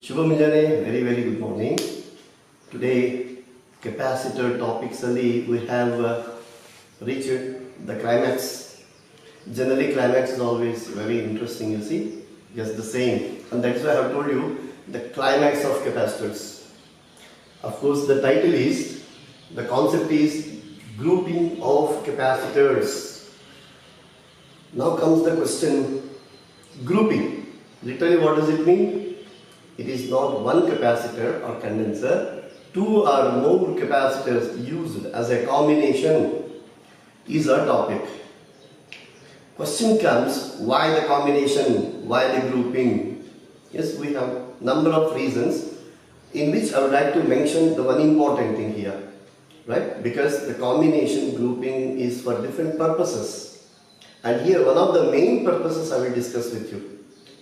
Shubhamijane, very good morning. Today, capacitor topics ali we have reached the climax. Generally, climax is always very interesting, you see, just the same. And that's why I have told you the climax of capacitors. Of course, the title is, the concept is grouping of capacitors. Now comes the question, grouping. Literally, what does it mean? It is not one capacitor or condenser, two or more capacitors used as a combination is our topic. Question comes, why the combination, why the grouping? Yes, we have number of reasons in which I would like to mention the one important thing here, right? Because the combination grouping is for different purposes. And here one of the main purposes I will discuss with you,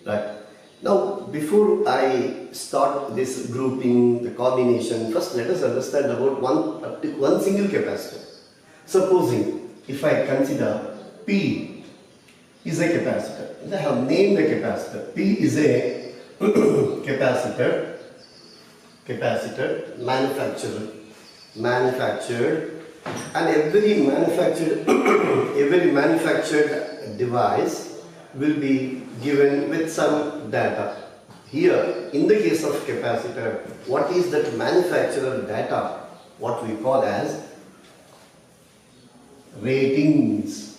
right? Now, before I start this grouping, the combination, first let us understand about one single capacitor. Supposing if I consider P is a capacitor, I have named the capacitor. P is a capacitor manufactured, and every manufactured device will be given with some data. Here, in the case of capacitor, what is that manufacturer data? What we call as ratings.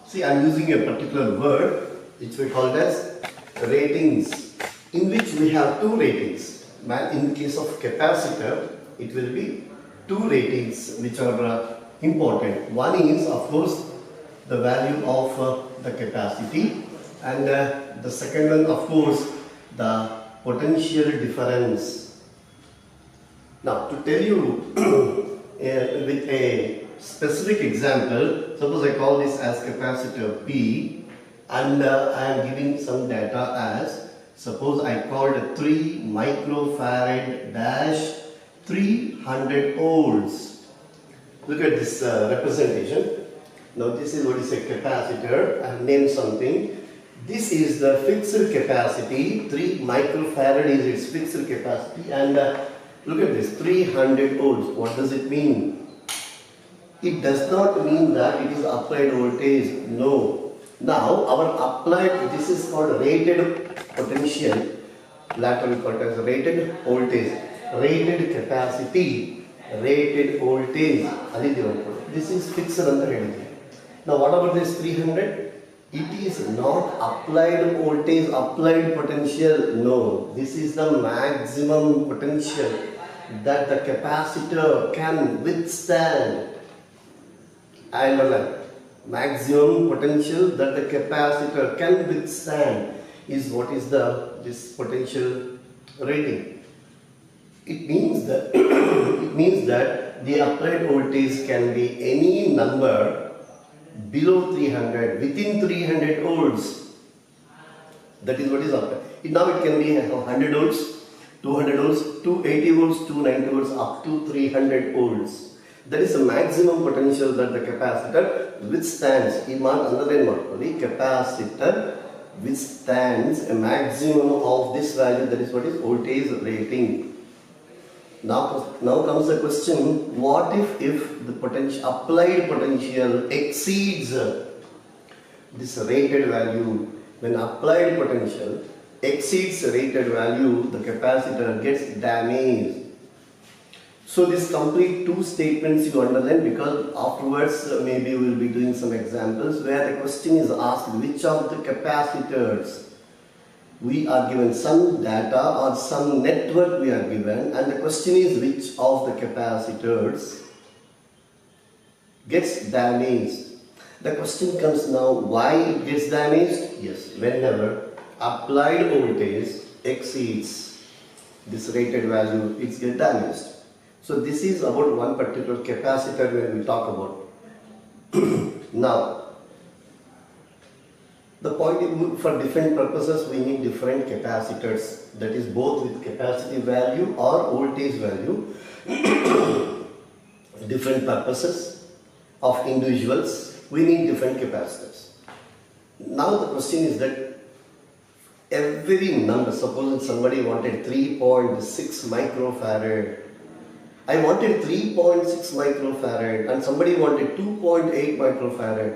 See, I am using a particular word which we call as ratings, in which we have two ratings. In the case of capacitor, it will be two ratings which are important. One is, of course, the value of the capacity, and the second one, of course, the potential difference. Now, to tell you with a specific example, suppose I call this as capacitor P, and I am giving some data as, suppose I called 3 microfarad dash 300 volts. Look at this representation. Now, this is what is a capacitor. I have named something. This is the fixed capacity, 3 microfarad is its fixed capacity, and look at this, 300 volts. What does it mean? It does not mean that it is applied voltage, no. Now, our applied, this is called rated potential, later we call it as rated voltage, rated capacity, rated voltage. This is fixed. Now, what about this 300? It is not applied voltage, applied potential. No, this is the maximum potential that the capacitor can withstand. Maximum potential that the capacitor can withstand is what is this potential rating. It means that the applied voltage can be any number below 300, within 300 volts. That is what is applied. Now it can be 100 volts, 200 volts, 280 volts, 290 volts, up to 300 volts. That is the maximum potential that the capacitor withstands. Capacitor withstands a maximum of this value. That is what is voltage rating. Now comes the question, what if the applied potential exceeds this rated value? When applied potential exceeds rated value, the capacitor gets damaged. So this complete two statements you underline, because afterwards maybe we will be doing some examples where the question is asked, which of the capacitors we are given some data or some network we are given, and the question is which of the capacitors gets damaged. The question comes now, why it gets damaged? Yes, whenever applied voltage exceeds this rated value, it gets damaged. So this is about one particular capacitor when we talk about. Now, the point is, for different purposes we need different capacitors, that is both with capacity value or voltage value. Different purposes of individuals, we need different capacitors. Now the question is that every number, suppose somebody wanted 3.6 microfarad, I wanted 3.6 microfarad and somebody wanted 2.8 microfarad.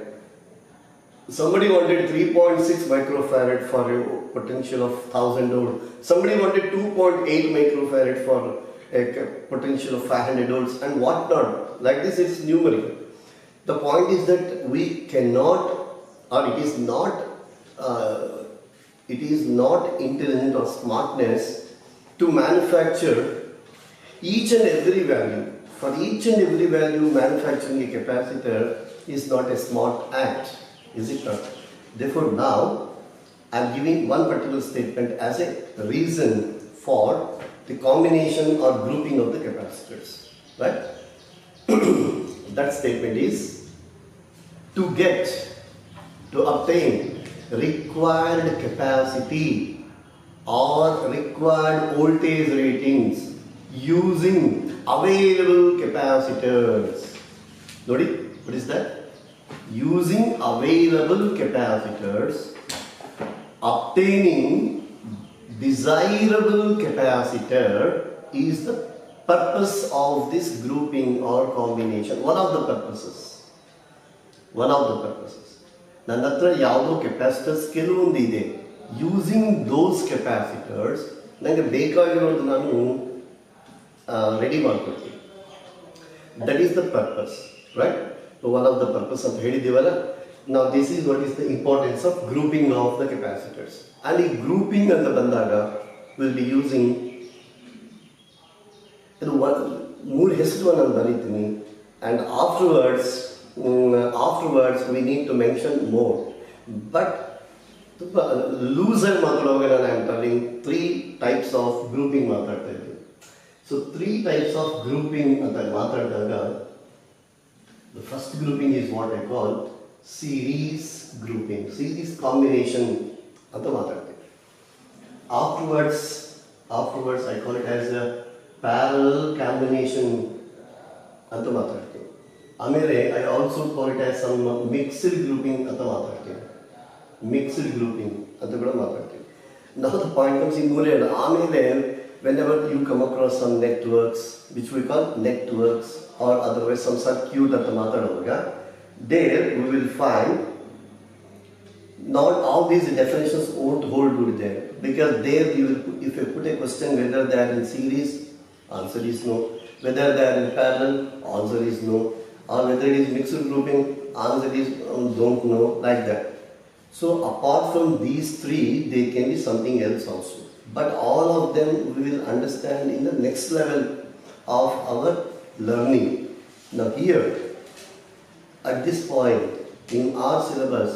Somebody wanted 3.6 microfarad for a potential of 1000 volts. Somebody wanted 2.8 microfarad for a potential of 500 volts and whatnot. Like this, it's numerical. The point is that we cannot, or it is not intelligent or smartness to manufacture each and every value. For each and every value, manufacturing a capacitor is not a smart act, is it not? Therefore, now I am giving one particular statement as a reason for the combination or grouping of the capacitors, right? That statement is to obtain required capacity or required voltage ratings using available capacitors. Nodi, what is that? Using available capacitors, obtaining desirable capacitor is the purpose of this grouping or combination. One of the purposes. ನನ್ನ ಹತ್ರ ಯಾವುದೋ capacitors ಕೆಲವೊಂದಿದೆ. Using ದೋಸ್ capacitors ನನಗೆ ಬೇಕಾಗಿರೋದು ನಾನು ready ಮಾಡ್ಕೊಳ್ತೀನಿ. That is the purpose, right? One of the purpose ಅಂತ ಹೇಳಿದ್ದೀವಲ್ಲ. ನಾವು this is what is the importance of grouping of the capacitors. And ಈ ಗ್ರೂಪಿಂಗ್ ಅಂತ ಬಂದಾಗ ವಿಲ್ ಬಿ ಯೂಸಿಂಗ್ ಇದು ಮೂರು ಹೆಸರು ನಾನು ಬರೀತೀನಿ. And afterwards we need to mention more, but looser matadavaga I am telling 3 types of grouping matadta idini. So 3 types of grouping anta matadadaga, the first grouping is what I call series grouping, series combination anta matadtini. Afterwards I call it as a parallel combination anta matadtini. ಆಮೇಲೆ I also call it as some mixed grouping ಅಂತ ಮಾತಾಡ್ತೀನಿ. Mixed grouping ಅಂತ ಕೂಡ ಮಾತಾಡ್ತೀನಿ. ನಾವು the point comes in ಮೂರೇ ಅಲ್ಲ. ಆಮೇಲೆ whenever you come across some networks which we call networks or otherwise some circuit ಅಂತ ಮಾತಾಡುವಾಗ there we will find not all these definitions won't hold good there, because there you will, if you put a question whether they are in series, answer is no. Whether they are in parallel, answer is no. Or whether it is mixed grouping, answer is don't know, like that. So apart from these 3, there can be something else also. But all of them we will understand in the next level of our learning. Now here, at this point in our syllabus,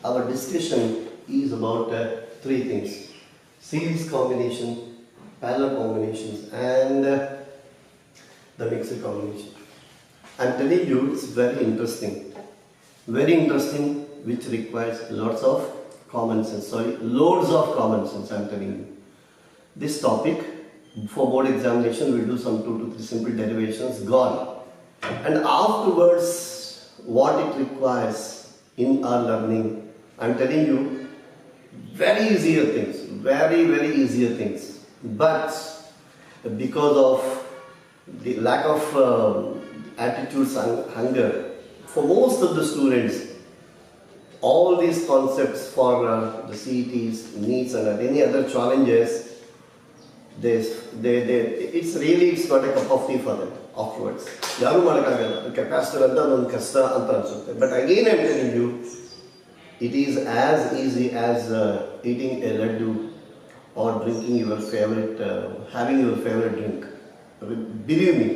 our discussion is about 3 things: series combination, parallel combinations, and the mixed combination. I am telling you, it's very interesting, which requires lots of common sense. Loads of common sense, I am telling you. This topic, for board examination, we'll do some 2 to 3 simple derivations, gone. And afterwards, what it requires in our learning, I am telling you, very easier things, very easier things. But because of the lack of attitudes and hunger for most of the students, all these concepts for the CETs, needs and any other challenges, it's not a cup of tea for them afterwards. Yaru madakagalla, capacitor anta adondu kashta anta ansutte. But again I am telling you, it is as easy as eating a laddu or drinking your favorite, having your favorite drink. Believe me.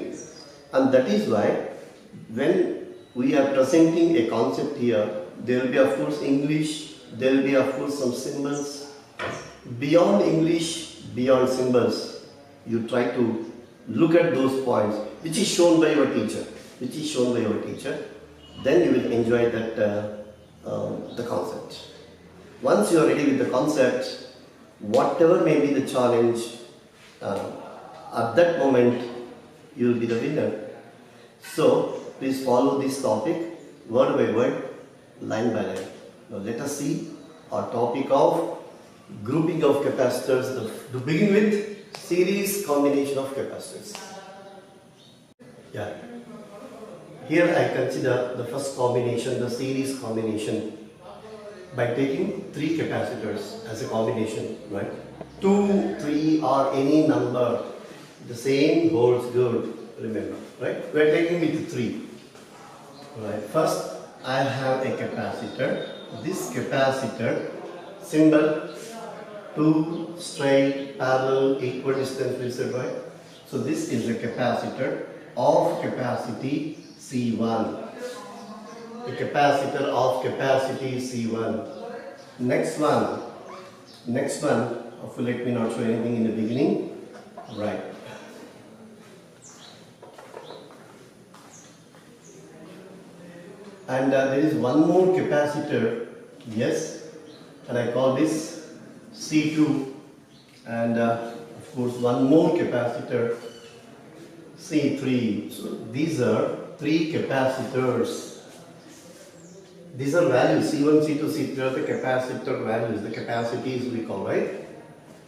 And that is why when we are presenting a concept here, there will be of course English, there will be of course some symbols. Beyond English, beyond symbols, you try to look at those points which is shown by your teacher, then you will enjoy that the concept. Once you are ready with the concept, whatever may be the challenge, at that moment you will be the winner. So please follow this topic word by word, line by line. Now let us see our topic of grouping of capacitors. To begin with, series combination of capacitors. Yeah. Here I consider the first combination, the series combination, by taking three capacitors as a combination, right? 2, 3 or any number, the same holds good, remember, right? We are taking with 3. Right. First, I have a capacitor. This capacitor, symbol 2 straight, parallel, equidistant, we said, right? So this is a capacitor of capacity C1. A capacitor of capacity C1. Next one, hopefully let me not show anything in the beginning. Right. And there is one more capacitor, yes, and I call this C2, and of course one more capacitor, C3. So these are three capacitors. These are values, C1, C2, C3 are the capacitor values, the capacities we call, right?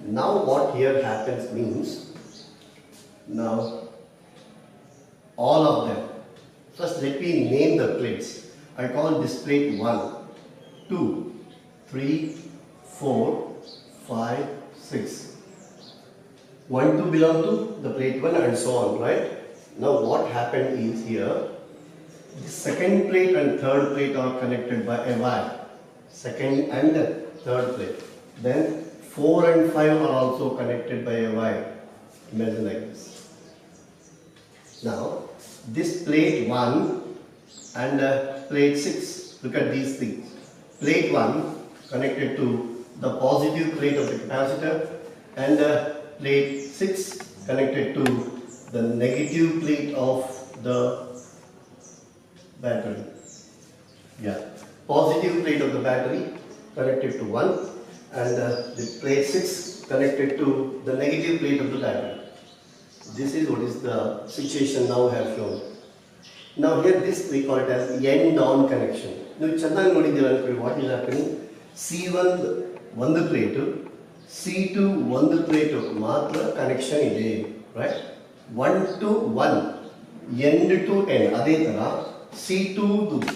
Now what here happens means, now all of them, first let me name the plates. I call this plate 1, 2, 3, 4, 5, 6. 1, 2 belong to the plate 1 and so on, right? Now what happened is here, the second plate and third plate are connected by a wire. Second and third plate. Then 4 and 5 are also connected by a wire. Imagine like this. Now this plate 1 and plate 6, look at these things. Plate 1 connected to the positive plate of the capacitor, and plate 6 connected to the negative plate of the battery. Yeah, positive plate of the battery connected to 1, and the plate 6 connected to the negative plate of the battery. This is what is the situation now I have shown. Now here this we call it as end-on connection. Now what is happening? C1 one plate, C2 one plate matra connection ide, right? 1 to 1, end to end. Adhe tara C2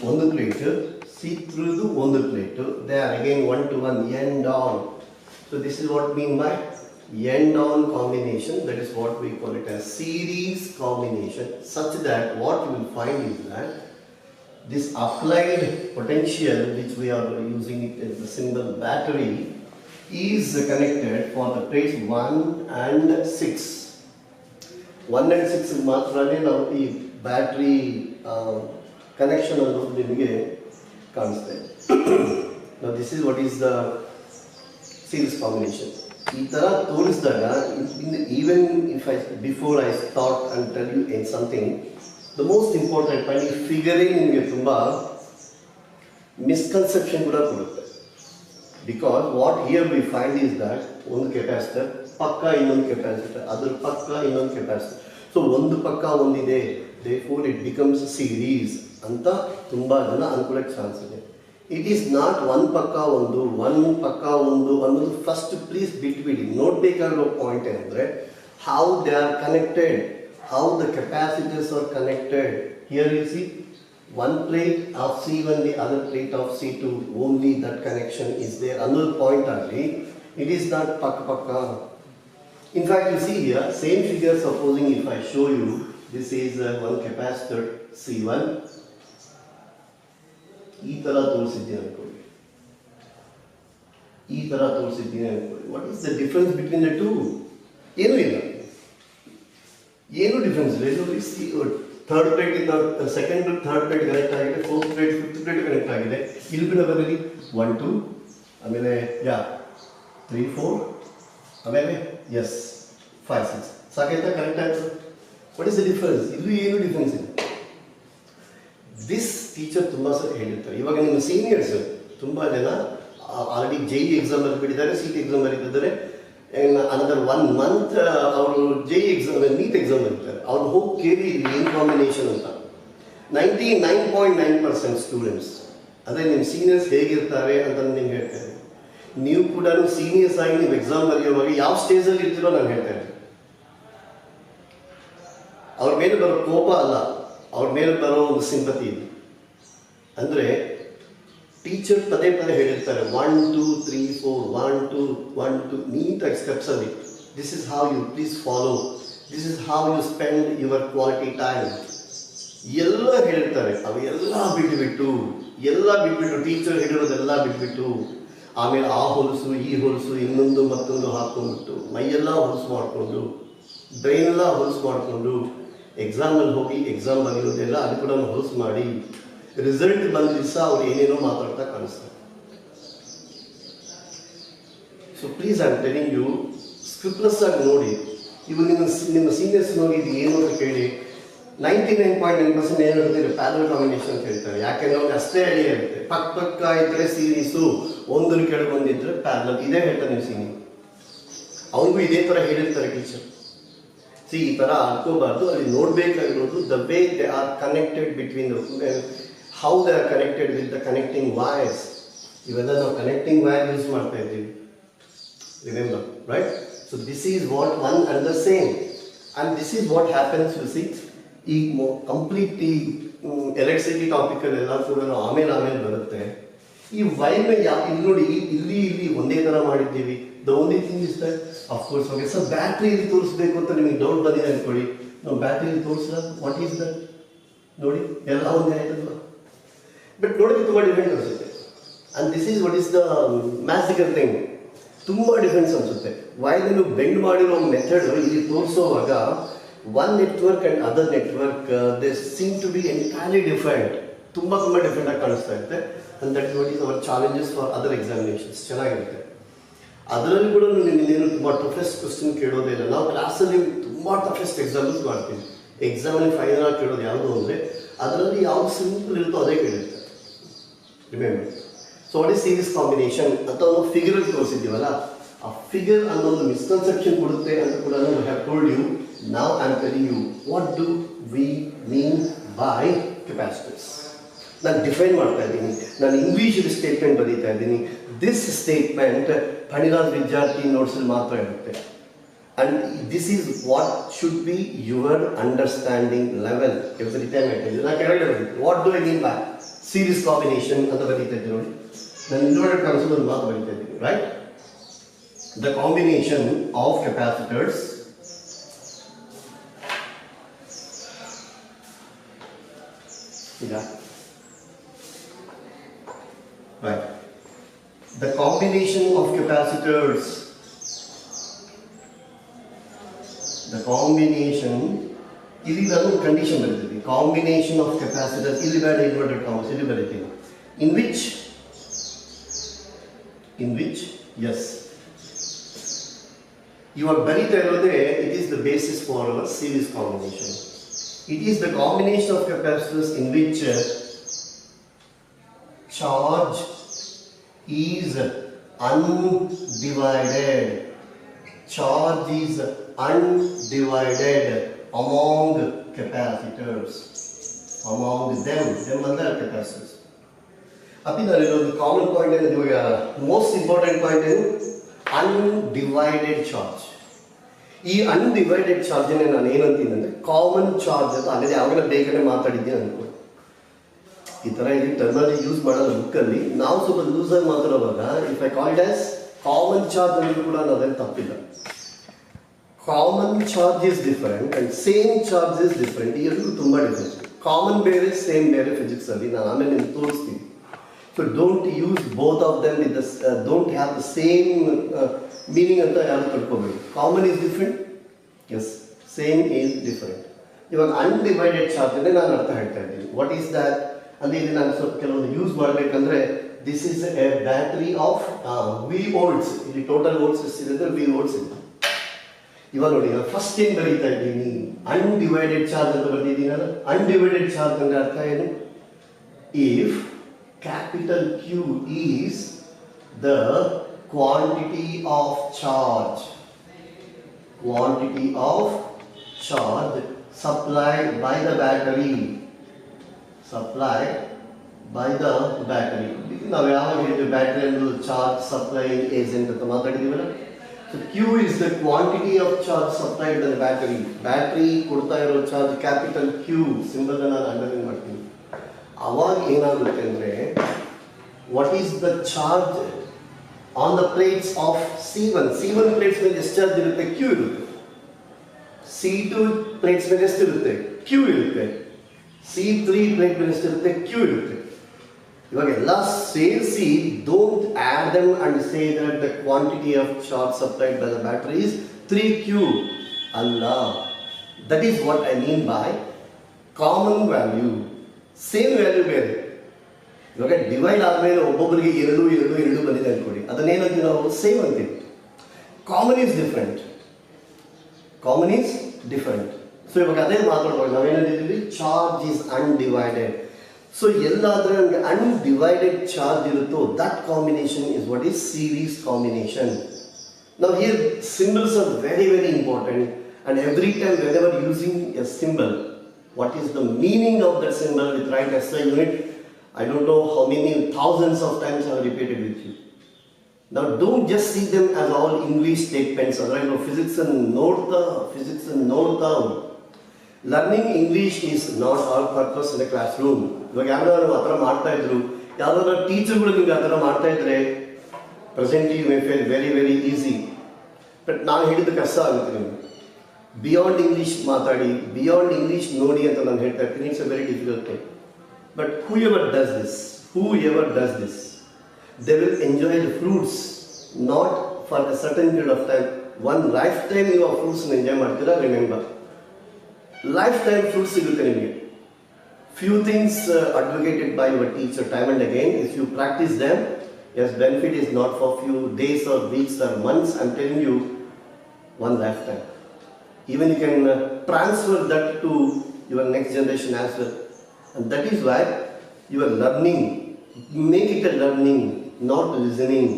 one plate, C3 one plate. They are again 1 to 1, end-on. So this is what we mean by end-on combination. That is what we call it as series combination, such that what you will find is that this applied potential, which we are using it as the symbol battery, is connected for the plates 1 and 6. 1 and 6 is matrane now the battery connection alone nimage kanistate. Now this is what is the series combination. Even if before I start and tell you in something, the most important point is figuring in misconception. Because what here we find is that one capacitor, pakka innon capacitor, other pakka innon capacitor. So one pakka one ide, therefore it becomes a series. Anta tumba jana ankulate chance ide. It is not one pakka one. First, please between note bekaro point andre how they are connected, how the capacitors are connected. Here you see one plate of C1, the other plate of C2. Only that connection is there. Another point only. It is not pakka. In fact, you see here same figure. Supposing if I show you, this is one capacitor C1. What is the difference between the two? Difference. Third plate is the second to third plate connect, fourth plate, fifth plate connect. 1, 2, yeah, 3, 4, yes, 5, 6. What is the difference? Difference. This teacher ತುಂಬಾ ಸರಿ ಹೇಳಿರ್ತಾರೆ. ಇವಾಗ ನಿಮ್ಮ seniors ತುಂಬಾ ಜನ already JEE exam ಬರೆದಿದ್ದಾರೆ, CT exam ಬರೆದಿದ್ದಾರೆ. another 1 month ಅವರು JEE ಎಕ್ಸಾಮ್ ನೀಟ್ ಎಕ್ಸಾಮ್ ಬರೀತಾರೆ. ಅವ್ರು ಹೋಗಿ ಕೇಳಿ ಏನು ಕಾಂಬಿನೇಷನ್ ಅಂತ. 99.9% ಸ್ಟೂಡೆಂಟ್ಸ್ ಅದೇ ನಿಮ್ಮ ಸೀನಿಯರ್ಸ್ ಹೇಗಿರ್ತಾರೆ ಅಂತ ನಿಮ್ಗೆ ಹೇಳ್ತಾರೆ. ನೀವು ಕೂಡ ಸೀನಿಯರ್ಸ್ ಆಗಿ ನೀವು ಎಕ್ಸಾಮ್ ಬರೆಯುವಾಗ ಯಾವ ಸ್ಟೇಜಲ್ಲಿ ಇರ್ತೀರೋ ನಾನು ಹೇಳ್ತೇನೆ. ಅವ್ರ ಮೇಲೆ ಬರೋ ಕೋಪ ಅಲ್ಲ, ಅವ್ರ ಮೇಲೆ ಬರೋ ಒಂದು ಸಿಂಪತಿ ಇದೆ. ಅಂದರೆ ಟೀಚರ್ ಪದೇ ಪದೇ ಹೇಳಿರ್ತಾರೆ 1 2 3 4 1 2 1 2 ನೀಟಾಗಿ ಸ್ಟೆಪ್ಸಲ್ಲಿ, this is how you please follow, this is how you spend your quality time ಎಲ್ಲ ಹೇಳಿರ್ತಾರೆ. ಅವೆಲ್ಲ ಬಿಟ್ಟುಬಿಟ್ಟು ಟೀಚರ್ ಹೇಳಿರೋದೆಲ್ಲ ಬಿಟ್ಬಿಟ್ಟು ಆಮೇಲೆ ಆ ಹೊಲಸು ಈ ಹೊಲಸು ಇನ್ನೊಂದು ಮತ್ತೊಂದು ಹಾಕ್ಕೊಂಡ್ಬಿಟ್ಟು ಮೈಯೆಲ್ಲ ಹೊಲಸು ಮಾಡಿಕೊಂಡು ಬ್ರೈನೆಲ್ಲ ಹೊಲಸು ಮಾಡಿಕೊಂಡು ಎಕ್ಸಾಮಲ್ಲಿ ಹೋಗಿ ಎಕ್ಸಾಮ್ ಬರೆಯೋದೆಲ್ಲ ಅದು ಕೂಡ ಹೊಲಸು ಮಾಡಿ ರಿಸಲ್ಟ್ ಬಂದ ದಿವಸ ಅವ್ರು ಏನೇನೋ ಮಾತಾಡ್ತಾ ಕಾಣಿಸ್ತಾರೆ. So please I am telling you, scriptless ಆಗಿ ನೋಡಿ. ಇವಾಗ ನಿಮ್ಮ ಸೀನಿಯರ್ಸ್ ನೋಡಿ ಇದು ಏನು ಅಂತ ಕೇಳಿ 99.9% ಏನು ಹೇಳ್ತಾರೆ ಪ್ಯಾರಲ್ ಕಾಂಬಿನೇಷನ್ ಅಂತ ಹೇಳ್ತಾರೆ. ಯಾಕೆಂದ್ರೆ ಅವ್ರಿಗೆ ಅಷ್ಟೇ ಐಡಿಯಾ ಇರುತ್ತೆ. ಪಕ್ಕ ಇದ್ರೆ ಸೀರೀಸು ಒಂದ್ರ ಕೆಳಗೆ ಬಂದಿದ್ರೆ ಪ್ಯಾರಲ್, ಇದೇ ಹೇಳ್ತಾರೆ ನೀವು ಸೀನಿಯರ್. ಅವನಿಗೂ ಇದೇ ಥರ ಹೇಳಿರ್ತಾರೆ ಟೀಚರ್. ಈ ಥರ ಅನ್ಕೋಬಾರ್ದು. ಅಲ್ಲಿ ನೋಡಬೇಕಾಗಿರೋದು the way they are connected between, how they are connected with the connecting wires. ಇವೆಲ್ಲ ನಾವು ಕನೆಕ್ಟಿಂಗ್ ವೈರ್ ಯೂಸ್ ಮಾಡ್ತಾ ಇದ್ದೀವಿ, remember, right? So this is what one and the same, and this is what happens you see. ಈಗ complete ಈ electricity ಟಾಪಿಕಲ್ಲೆಲ್ಲ ಕೂಡ ಆಮೇಲೆ ಬರುತ್ತೆ. ಈ ವೈರ್ನ ಇಲ್ಲಿ ನೋಡಿ, ಇಲ್ಲಿ ಒಂದೇ ಥರ ಮಾಡಿದ್ದೀವಿ. The only thing is that of course okay sir ಬ್ಯಾಟ್ರಿಯಲ್ಲಿ ತೋರಿಸ್ಬೇಕು ಅಂತ ನಿಮಗೆ ಡೌಟ್ ಬಂದಿದೆ ಅಂದ್ಕೊಳ್ಳಿ. ನಾವು ಬ್ಯಾಟ್ರಿಯಲ್ಲಿ ತೋರಿಸಿದ ವಾಟ್ ಈಸ್ ದಟ್ ನೋಡಿ ಎಲ್ಲ ಒಂದೇ ಆಯ್ತಲ್ವ. ಬಟ್ ನೋಡೋಕ್ಕೆ ತುಂಬ ಡಿಫ್ರೆಂಟ್ ಅನಿಸುತ್ತೆ. And this is what is the magical thing. ತುಂಬ ಡಿಫ್ರೆನ್ಸ್ ಅನಿಸುತ್ತೆ. ವೈರ್ನನ್ನು ಬೆಂಡ್ ಮಾಡಿರೋ ಮೆಥಡ್ ಇಲ್ಲಿ ತೋರಿಸೋವಾಗ one network and other network they seem to be entirely different. ತುಂಬ ಡಿಫ್ರೆಂಟ್ ಆಗಿ ಕಾಣಿಸ್ತಾ ಇರುತ್ತೆ. And that is what is our challenges for other examinations. ಚೆನ್ನಾಗಿರುತ್ತೆ. ಅದರಲ್ಲಿ ಕೂಡ ನಿನ್ನೇನು ತುಂಬ ಟಫೆಸ್ಟ್ ಕ್ವಶನ್ ಕೇಳೋದೇ ಇಲ್ಲ. ನಾವು ಕ್ಲಾಸಲ್ಲಿ ತುಂಬ ಟಫೆಸ್ಟ್ ಎಕ್ಸಾಮ್ಸ್ ಮಾಡ್ತೀವಿ. ಎಕ್ಸಾಮಲ್ಲಿ ಫೈನಲ್ ಆಗಿ ಕೇಳೋದು ಯಾವುದು ಅಂದರೆ ಅದರಲ್ಲಿ ಯಾವುದು ಸಿಂಪಲ್ ಇರುತ್ತೋ ಅದೇ ಕೇಳಿರ್ತಾರೆ, remember. So what is series combination ಅಂತ ಒಂದು ಫಿಗರಲ್ಲಿ ತೋರಿಸಿದ್ದೀವಲ್ಲ, ಆ ಫಿಗರ್ ಅನ್ನೋದು ಮಿಸ್ಕನ್ಸೆಪ್ಷನ್ ಕೊಡುತ್ತೆ ಅಂತ ಕೂಡ I have told you. Now I am telling you what do we mean by capacitors. ನಾನು ಡಿಫೈನ್ ಮಾಡ್ತಾ ಇದ್ದೀನಿ, ನಾನು ಇಂಗ್ಲೀಷಲ್ಲಿ ಸ್ಟೇಟ್ಮೆಂಟ್ ಬರೀತಾ ಇದ್ದೀನಿ. ದಿಸ್ ಸ್ಟೇಟ್ಮೆಂಟ್ ಫಣಿರಾಜ್ ವಿದ್ಯಾರ್ಥಿ ನೋಟ್ಸಲ್ಲಿ ಮಾತ್ರ ಇರುತ್ತೆ. And this is what should be your understanding level every time ಹೇಳ್ತಾ ಇದ್ದೀನಿ. ನಾನು ಕೆಳಗಡೆ ಬರೀತೀನಿ what do I mean by series combination ಅಂತ ಬರೀತಾ ಇದ್ದೀನಿ ನೋಡಿ. ನಾನು ಇನ್ನೊಂದು ಕಾಣಿಸೋದು ಒಂದು ಮಾತು ಬರೀತಾ ಇದ್ದೀನಿ, right? The combination of capacitors ಈಗ right. The combination of capacitors, ಇಲ್ಲಿ ನಾನು ಕಂಡೀಷನ್ ಬರೀತೀನಿ. ಕಾಂಬಿನೇಷನ್ ಆಫ್ ಕೆಪಾಸಿಟರ್ಸ್ ಇಲ್ಲಿ ಬೇಡ, ಇನ್ವರ್ಟೆಡ್ ಕಾಮರ್ಸ್ ಇಲ್ಲಿ ಬರೀತೀನಿ. ಇನ್ ವಿಚ್ ಎಸ್ ಇವಾಗ ಬರೀತಾ ಇರೋದೇ it is the basis for our series combination. It is the combination of capacitors in which charge is undivided. Charge is undivided among capacitors. Among them other capacitors. There is a common point and the most important point is undivided charge. ಈ undivided ಚಾರ್ಜನ್ನೇ ನಾನು ಏನಂತೀನಿ ಅಂದರೆ common charge ಅಂತ ಅಲ್ಲಿ ಯಾವಾಗಲೂ ಬೇಗನೆ ಮಾತಾಡಿದ್ದೀನಿ ಅನ್ಕೊಳ್ಳಿ. ಈ ಥರ ಇಲ್ಲಿ ಟರ್ಮಲ್ಲಿ ಯೂಸ್ ಮಾಡೋದು ಬುಕ್ಕಲ್ಲಿ. ನಾವು ಸ್ವಲ್ಪ ಲೂಸಾಗಿ ಮಾತಾಡುವಾಗ if I called as common charge ಅಂದ್ರೂ ಕೂಡ ಅದೇನು ತಪ್ಪಿಲ್ಲ. Common charge is different and same charge is different. ಈ ಎರಡೂ ತುಂಬ ಡಿಫರೆಂಟ್. ಕಾಮನ್ ಬೇರೆ, ಸೇಮ್ ಬೇರೆ ಫಿಸಿಕ್ಸಲ್ಲಿ. ನಾನು ಆಮೇಲೆ ನಿಮ್ಗೆ ತೋರಿಸ್ತೀನಿ. So don't use both of them with don't have the same meaning ಅಂತ ಯಾರು ತಿಳ್ಕೊಬೇಡಿ. Common is different, yes, same is different. ಇವಾಗ ಅನ್ಡಿವೈಡೆಡ್ ಚಾರ್ಜ್ ಅಂದರೆ ನಾನು ಅರ್ಥ ಹೇಳ್ತಾ ಇದ್ದೀನಿ. ವಾಟ್ ಈಸ್ ದ್ಯಾಟ್ ಅಂದರೆ ಇಲ್ಲಿ ನಾನು ಸ್ವಲ್ಪ ಕೆಲವೊಂದು ಯೂಸ್ ಮಾಡಬೇಕಂದ್ರೆ this is a battery of V volts. ಇಲ್ಲಿ ಟೋಟಲ್ ವೋಲ್ಟ್ಸ್ ಎಷ್ಟಿದೆ ಅಂದರೆ ವಿ ವೋಲ್ಟ್ಸ್ ಇದೆ. ಇವಾಗ ನೋಡಿ, ನಾನು ಫಸ್ಟ್ ಏನು ಬರೀತಾ ಇದ್ದೀನಿ, ಅನ್ಡಿವೈಡೆಡ್ ಚಾರ್ಜ್ ಅಂತ ಬರೆದಿದ್ದೀನಿ. ನಾನು ಅನ್ಡಿವೈಡೆಡ್ ಚಾರ್ಜ್ ಅಂದರೆ ಅರ್ಥ ಏನು? If capital Q is the quantity of charge supplied by the battery by the battery. ನಾವು ಯಾವಾಗ ಹೇಳಿದ್ವಿ ಬ್ಯಾಟರಿ ಅನ್ನೋದು ಚಾರ್ಜ್ ಸಪ್ಲೈ ಏಜೆಂಟ್ ಅಂತ ಮಾತಾಡಿದೀವಲ್ಲ. So Q is the quantity of charge supplied by the battery. Battery ಕೊಡ್ತಾ ಇರೋ charge capital Q symbol ನಾನು underline ಮಾಡ್ತೀನಿ. ಅವಾಗ ಏನಾಗುತ್ತೆ ಅಂದ್ರೆ what is the charge on the plates of C1. C1 plates ಮೇಲೆ ಎಷ್ಟು ಚಾರ್ಜ್ ಇರುತ್ತೆ? Q ಇರುತ್ತೆ. C2 ಪ್ಲೇಟ್ಸ್ ಮೇಲೆ ಎಷ್ಟು ಇರುತ್ತೆ? Q ಇರುತ್ತೆ. C3 ಪ್ಲೇಟ್ ಮೇಲೆ ಎಷ್ಟು ಇರುತ್ತೆ? Q ಇರುತ್ತೆ. ಇವಾಗ ಎಲ್ಲ ಸೇರಿಸಿ don't add them and say that the quantity of charge supplied by the battery is 3Q. ಅಲ್ಲ, that is what I mean by common value. Same value ಬೇರೆ. ಇವಾಗ ಡಿವೈಡ್ ಆದ್ಮೇಲೆ ಒಬ್ಬೊಬ್ಬರಿಗೆ 2 ಬಂದಿದೆ ಅನ್ಕೊಡಿ, ಅದನ್ನೇನಂತೀವಿ ನಾವು? ಸೇಮ್ ಅಂತೀವಿ. Common is different. Common is different. So ಇವಾಗ ಅದೇ ಮಾತಾಡುವಾಗ ನಾವೇನಿದ್ದೀವಿ? Charge is undivided. ಸೊ ಎಲ್ಲಾದ್ರೆ ನಮಗೆ ಅನ್ಡಿವೈಡೆಡ್ ಚಾರ್ಜ್ ಇರುತ್ತೋ that combination is what is series combination. Now here symbols are very important, and every time whenever using a symbol, what is the meaning of that symbol with right SI unit? I don't know how many thousands of times I have repeated with you. Now don't just see them as all English statements. Otherwise, physics and ನೋಡ್ತಾ learning English is not all purpose in the class room. ಇವಾಗ ಯಾರು ಆ ಥರ ಮಾಡ್ತಾ ಇದ್ರು, ಯಾವ್ದಾದ್ರು ಟೀಚರ್ಗಳು ನಿಮ್ಗೆ ಆ ಥರ ಮಾಡ್ತಾ ಇದ್ರೆ presently you may feel very easy. But ನಾನು ಹೇಳಿದ ಕಷ್ಟ ಆಗುತ್ತೆ ನಿಮಗೆ. ಬಿಯಾಂಡ್ ಇಂಗ್ಲೀಷ್ ಮಾತಾಡಿ, ಬಿಯಾಂಡ್ ಇಂಗ್ಲೀಷ್ ನೋಡಿ ಅಂತ ನಾನು ಹೇಳ್ತಾ ಇರ್ತೀನಿ. It's a very difficult thing. But whoever does this, they will enjoy the fruits not for a certain period of time. One lifetime ನೀವು ಆ ಫ್ರೂಟ್ಸ್ನ ಎಂಜಾಯ್ ಮಾಡ್ತೀರಾ. ರಿಮೆಂಬರ್, ಲೈಫ್ ಟೈಮ್ ಫ್ರೂಟ್ಸ್ ಸಿಗುತ್ತೆ ನಿಮಗೆ. Few things advocated by your teacher time and again, if you practice them, yes, benefit is not for few days or weeks or months. I'm telling you, one lifetime. Even you can transfer that to your next generation as well. And that is why you are learning. Make it a learning, not listening,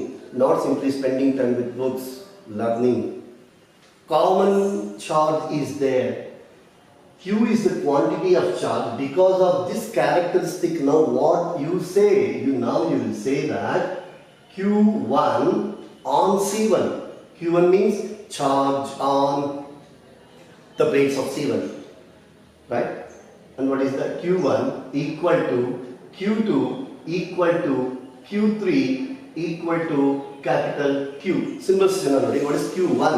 not simply spending time with books. Learning. Common charge is there. Q is the quantity of charge. Because of this characteristic, now what you say? You will say that Q1 on C1. Q1 means charge on the plates of C1, right? And what is that? Q1 equal to Q2 equal to Q3 equal to capital Q. Symbols, what is Q1?